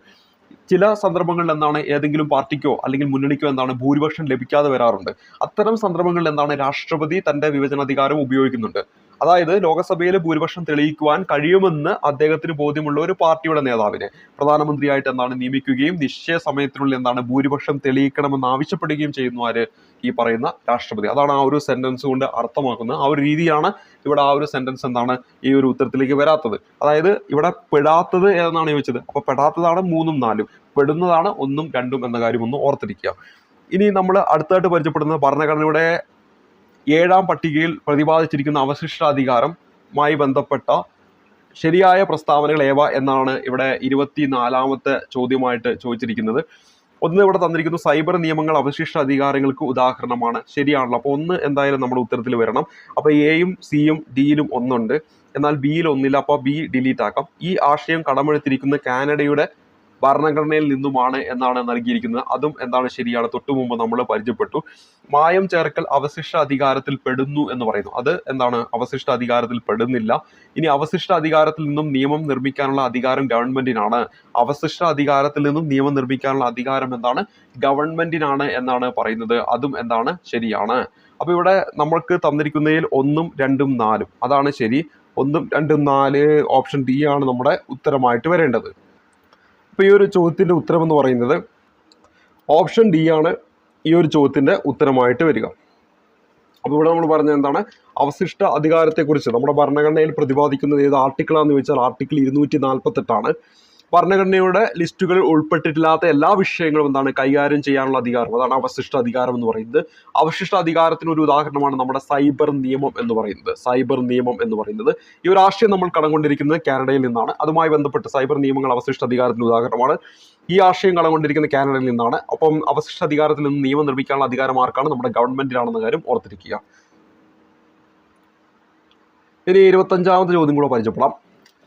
ചില സന്ദർഭങ്ങളിൽ എന്താണ് ഏതെങ്കിലും പാർട്ടിക്കോ അല്ലെങ്കിൽ മുന്നണിക്കോ എന്താണ് ഭൂരിപക്ഷം ലഭിക്കാതെ വരാറുണ്ട്. അത്തരം സന്ദർഭങ്ങളിൽ എന്താണ് രാഷ്ട്രപതി തന്റെ വിവേചനാധികാരം ഉപയോഗിക്കുന്നുണ്ട്. അതായത് ലോകസഭയിലെ ഭൂരിപക്ഷം തെളിയിക്കുവാൻ കഴിയുമെന്ന് അദ്ദേഹത്തിന് ബോധ്യമുള്ള ഒരു പാർട്ടിയുടെ നേതാവിനെ പ്രധാനമന്ത്രിയായിട്ട് എന്താണ് നിയമിക്കുകയും നിശ്ചയ സമയത്തിനുള്ളിൽ എന്താണ് ഭൂരിപക്ഷം തെളിയിക്കണമെന്ന് ആവശ്യപ്പെടുകയും ചെയ്യുന്നു ആര്? ഈ പറയുന്ന രാഷ്ട്രപതി. അതാണ് ആ ഒരു സെന്റൻസ് കൊണ്ട് അർത്ഥമാക്കുന്നത്. ആ ഒരു രീതിയാണ് ഇവിടെ ആ ഒരു സെന്റൻസ് എന്താണ് ഈ ഒരു ഉത്തരത്തിലേക്ക് വരാത്തത്. അതായത് ഇവിടെ പെടാത്തത് ഏതെന്നാണ് ചോദിച്ചത്. അപ്പൊ പെടാത്തതാണ് 3ഉം 4ഉം, പെടുന്നതാണ് 1ഉം 2ഉം എന്ന കാര്യം ഒന്ന് ഓർത്തിരിക്കുക. ഇനി നമ്മൾ അടുത്തായിട്ട് പരിചയപ്പെടുന്നത് ഭരണഘടനയുടെ 7ാം പട്ടികയിൽ പ്രതിപാദിച്ചിരിക്കുന്ന അവശിഷ്ടാധികാരമായി ബന്ധപ്പെട്ട ശരിയായ പ്രസ്താവനകൾ ഏവ എന്നാണ് ഇവിടെ 24ാമത്തെ ചോദ്യമായിട്ട് ചോദിച്ചിരിക്കുന്നത്. ഒന്ന് ഇവിടെ തന്നിരിക്കുന്നു, സൈബർ നിയമങ്ങൾ അവശിഷ്ട അധികാരങ്ങൾക്ക് ഉദാഹരണമാണ്. ശരിയാണല്ലോ. അപ്പോൾ 1 എന്തായാലും നമ്മുടെ ഉത്തരത്തിൽ വരണം. അപ്പോൾ എയും സിയും ഡിയിലും 1 ഉണ്ട്, എന്നാൽ ബിയിൽ 1 ഇല്ല. അപ്പോൾ ബി ഡിലീറ്റ് ആക്കാം. ഈ ആശയം കടമെടുത്തിരിക്കുന്ന കാനഡയുടെ ഭരണഘടനയിൽ നിന്നുമാണ് എന്നാണ് നൽകിയിരിക്കുന്നത്. അതും എന്താണ് ശരിയാണ്. തൊട്ടു മുമ്പ് നമ്മൾ പരിചയപ്പെട്ടു. മായം ചേർക്കൽ അവശിഷ്ട അധികാരത്തിൽ പെടുന്നു എന്ന് പറയുന്നു. അത് എന്താണ് അവശിഷ്ട അധികാരത്തിൽ പെടുന്നില്ല. ഇനി അവശിഷ്ട അധികാരത്തിൽ നിന്നും നിയമം നിർമ്മിക്കാനുള്ള അധികാരം ഗവൺമെന്റിനാണ്. അവശിഷ്ട അധികാരത്തിൽ നിന്നും നിയമം നിർമ്മിക്കാനുള്ള അധികാരം എന്താണ്? ഗവൺമെന്റിനാണ് എന്നാണ് പറയുന്നത്. അതും എന്താണ് ശരിയാണ്. അപ്പൊ ഇവിടെ നമ്മൾക്ക് തന്നിരിക്കുന്നതിൽ 1ഉം 2ഉം 4ഉം അതാണ് ശരി. 1ഉം 2ഉം 4 ഓപ്ഷൻ ഡി ആണ് നമ്മുടെ ഉത്തരമായിട്ട് വരേണ്ടത്. അപ്പോൾ ഈ ഒരു ചോദ്യത്തിൻ്റെ ഉത്തരം എന്ന് പറയുന്നത് ഓപ്ഷൻ ഡി ആണ് ഈ ഒരു ചോദ്യത്തിൻ്റെ ഉത്തരമായിട്ട് വരിക. അപ്പോൾ ഇവിടെ നമ്മൾ പറഞ്ഞത് എന്താണ്? അവശിഷ്ട അധികാരത്തെക്കുറിച്ച് നമ്മുടെ ഭരണഘടനയിൽ പ്രതിപാദിക്കുന്നത് ഏത് ആർട്ടിക്കിളാണെന്ന് ചോദിച്ചാൽ ആർട്ടിക്കിൾ 248 ഭരണഘടനയുടെ ലിസ്റ്റുകളിൽ ഉൾപ്പെട്ടിട്ടില്ലാത്ത എല്ലാ വിഷയങ്ങളും എന്താണ് കൈകാര്യം ചെയ്യാനുള്ള അധികാരം. അതാണ് അവശിഷ്ട അധികാരം എന്ന് പറയുന്നത്. അവശിഷ്ട അധികാരത്തിന് ഒരു ഉദാഹരണമാണ് നമ്മുടെ സൈബർ നിയമം എന്ന് പറയുന്നത്. സൈബർ നിയമം എന്ന് പറയുന്നത് ഈ ഒരു ആശയം നമ്മൾ കടംകൊണ്ടിരിക്കുന്നത് കാനഡയിൽ നിന്നാണ്. അതുമായി ബന്ധപ്പെട്ട് സൈബർ നിയമങ്ങൾ അവശിഷ്ട അധികാരത്തിന് ഉദാഹരണമാണ്. ഈ ആശയം കടംകൊണ്ടിരിക്കുന്ന കാനഡയിൽ നിന്നാണ്. അപ്പം അവശിഷ്ട അധികാരത്തിൽ നിന്ന് നിയമം നിർമ്മിക്കാനുള്ള അധികാരം ആർക്കാണ്? നമ്മുടെ ഗവൺമെന്റിനാണെന്ന കാര്യം ഓർത്തിരിക്കുക. ഇനി 25ാമത്തെ ചോദ്യം കൂടെ പരിചയപ്പെടാം.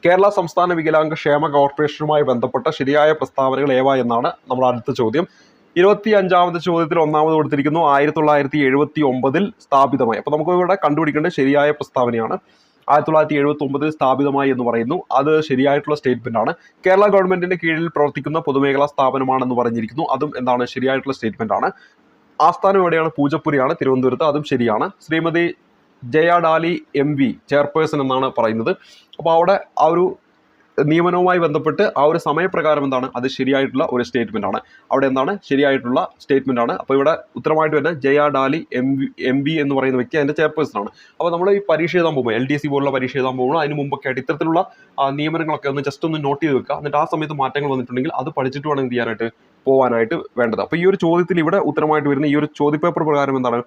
കേരള സംസ്ഥാന വികലാംഗ ക്ഷേമ കോർപ്പറേഷനുമായി ബന്ധപ്പെട്ട ശരിയായ പ്രസ്താവനകൾ ഏവ എന്നാണ് നമ്മുടെ അടുത്ത ചോദ്യം. 25ാമത്തെ ചോദ്യത്തിൽ ഒന്നാമത് കൊടുത്തിരിക്കുന്നു 1979 സ്ഥാപിതമായി. അപ്പോൾ നമുക്ക് ഇവിടെ കണ്ടുപിടിക്കേണ്ട ശരിയായ പ്രസ്താവനയാണ്. 1979 സ്ഥാപിതമായി എന്ന് പറയുന്നു. അത് ശരിയായിട്ടുള്ള സ്റ്റേറ്റ്മെന്റ് ആണ്. കേരള ഗവൺമെന്റിന്റെ കീഴിൽ പ്രവർത്തിക്കുന്ന പൊതുമേഖലാ സ്ഥാപനമാണെന്ന് പറഞ്ഞിരിക്കുന്നു. അതും എന്താണ് ശരിയായിട്ടുള്ള സ്റ്റേറ്റ്മെന്റ് ആണ്. ആസ്ഥാനം എവിടെയാണ്? പൂജപ്പുരയാണ്, തിരുവനന്തപുരത്ത്. അതും ശരിയാണ്. ശ്രീമതി ജയ ഡാലി MV ചെയർപേഴ്സൺ എന്നാണ് പറയുന്നത്. അപ്പോൾ അവിടെ ആ ഒരു നിയമനവുമായി ബന്ധപ്പെട്ട് ആ ഒരു സമയപ്രകാരം എന്താണ് അത് ശരിയായിട്ടുള്ള ഒരു സ്റ്റേറ്റ്മെന്റ് ആണ്. അവിടെ എന്താണ് ശരിയായിട്ടുള്ള സ്റ്റേറ്റ്മെന്റ് ആണ്. അപ്പോൾ ഇവിടെ ഉത്തരമായിട്ട് വരുന്ന ജയ ഡാലി MV എന്ന് പറയുന്ന വ്യക്തി അതിന്റെ ചെയർപേഴ്സൺ ആണ്. അപ്പോൾ നമ്മൾ ഈ പരീക്ഷ എഴുതാൻ പോകുമ്പോൾ LDC പോലുള്ള പരീക്ഷ എഴുതാൻ പോകുമ്പോൾ അതിന് മുമ്പൊക്കെ ആയിട്ട് ഇത്തരത്തിലുള്ള നിയമനങ്ങളൊക്കെ ഒന്ന് ജസ്റ്റ് ഒന്ന് നോട്ട് ചെയ്ത് വെക്കുക. എന്നിട്ട് ആ സമയത്ത് മാറ്റങ്ങൾ വന്നിട്ടുണ്ടെങ്കിൽ അത് പഠിച്ചിട്ട് വേണം ചെയ്യാനായിട്ട് പോകാനായിട്ട് വേണ്ടത്. അപ്പോൾ ഈ ഒരു ചോദ്യത്തിൽ ഇവിടെ ഉത്തരമായിട്ട് വരുന്ന ഈ ഒരു ചോദ്യപേപ്പർ പ്രകാരം എന്താണ്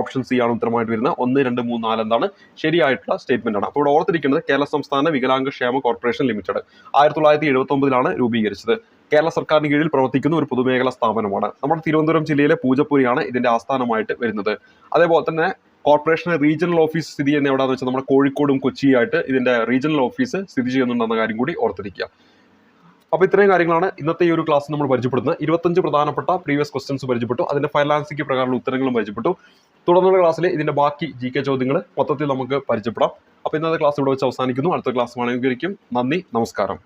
ഓപ്ഷൻ സി ആണ് ഉത്തരമായിട്ട് വരുന്നത്. 1, 2, 3, 4 എന്താണ് ശരിയായിട്ടുള്ള സ്റ്റേറ്റ്മെന്റ് ആണ്. അപ്പോൾ ഇവിടെ ഓർത്തിരിക്കുന്നത് കേരള സംസ്ഥാന വികലാംഗ ക്ഷേമ കോർപ്പറേഷൻ ലിമിറ്റഡ് 1979 രൂപീകരിച്ചത്. കേരള സർക്കാരിന് കീഴിൽ പ്രവർത്തിക്കുന്ന ഒരു പൊതുമേഖലാ സ്ഥാപനമാണ്. നമ്മുടെ തിരുവനന്തപുരം ജില്ലയിലെ പൂജപ്പുരയാണ് ഇതിന്റെ ആസ്ഥാനമായിട്ട് വരുന്നത്. അതേപോലെ തന്നെ കോർപ്പറേഷന് റീജിയണൽ ഓഫീസ് സ്ഥിതി ചെയ്യുന്ന എവിടെയാണെന്ന് വെച്ചാൽ നമ്മുടെ കോഴിക്കോടും കൊച്ചിയായിട്ട് ഇതിന്റെ റീജിയണൽ ഓഫീസ് സ്ഥിതി ചെയ്യുന്നുണ്ടെന്ന കാര്യം കൂടി ഓർത്തിരിക്കുക. അപ്പോൾ ഇത്രയും കാര്യങ്ങളാണ് ഇന്നത്തെ ഈ ഒരു ക്ലാസ് നമ്മൾ പരിചയപ്പെടുന്നത്. 25 പ്രധാനപ്പെട്ട പ്രീവിയസ് ക്വസ്റ്റ്യൻസ് പരിചയപ്പെട്ടു. അതിന്റെ ഫൈനൽ ആൻസർക്ക് പ്രകാരമുള്ള ഉത്തരങ്ങളും പരിചയപ്പെട്ടു. തുടർന്നുള്ള ക്ലാസ്സിൽ ഇതിന്റെ ബാക്കി GK ചോദ്യങ്ങൾ മൊത്തത്തിൽ നമുക്ക് പരിചയപ്പെടാം. അപ്പോൾ ഇന്നത്തെ ക്ലാസ് ഇവിടെ വെച്ച് അവസാനിക്കുന്നു. അടുത്ത ക്ലാസ് കാണുന്നതായിരിക്കും. നന്ദി, നമസ്കാരം.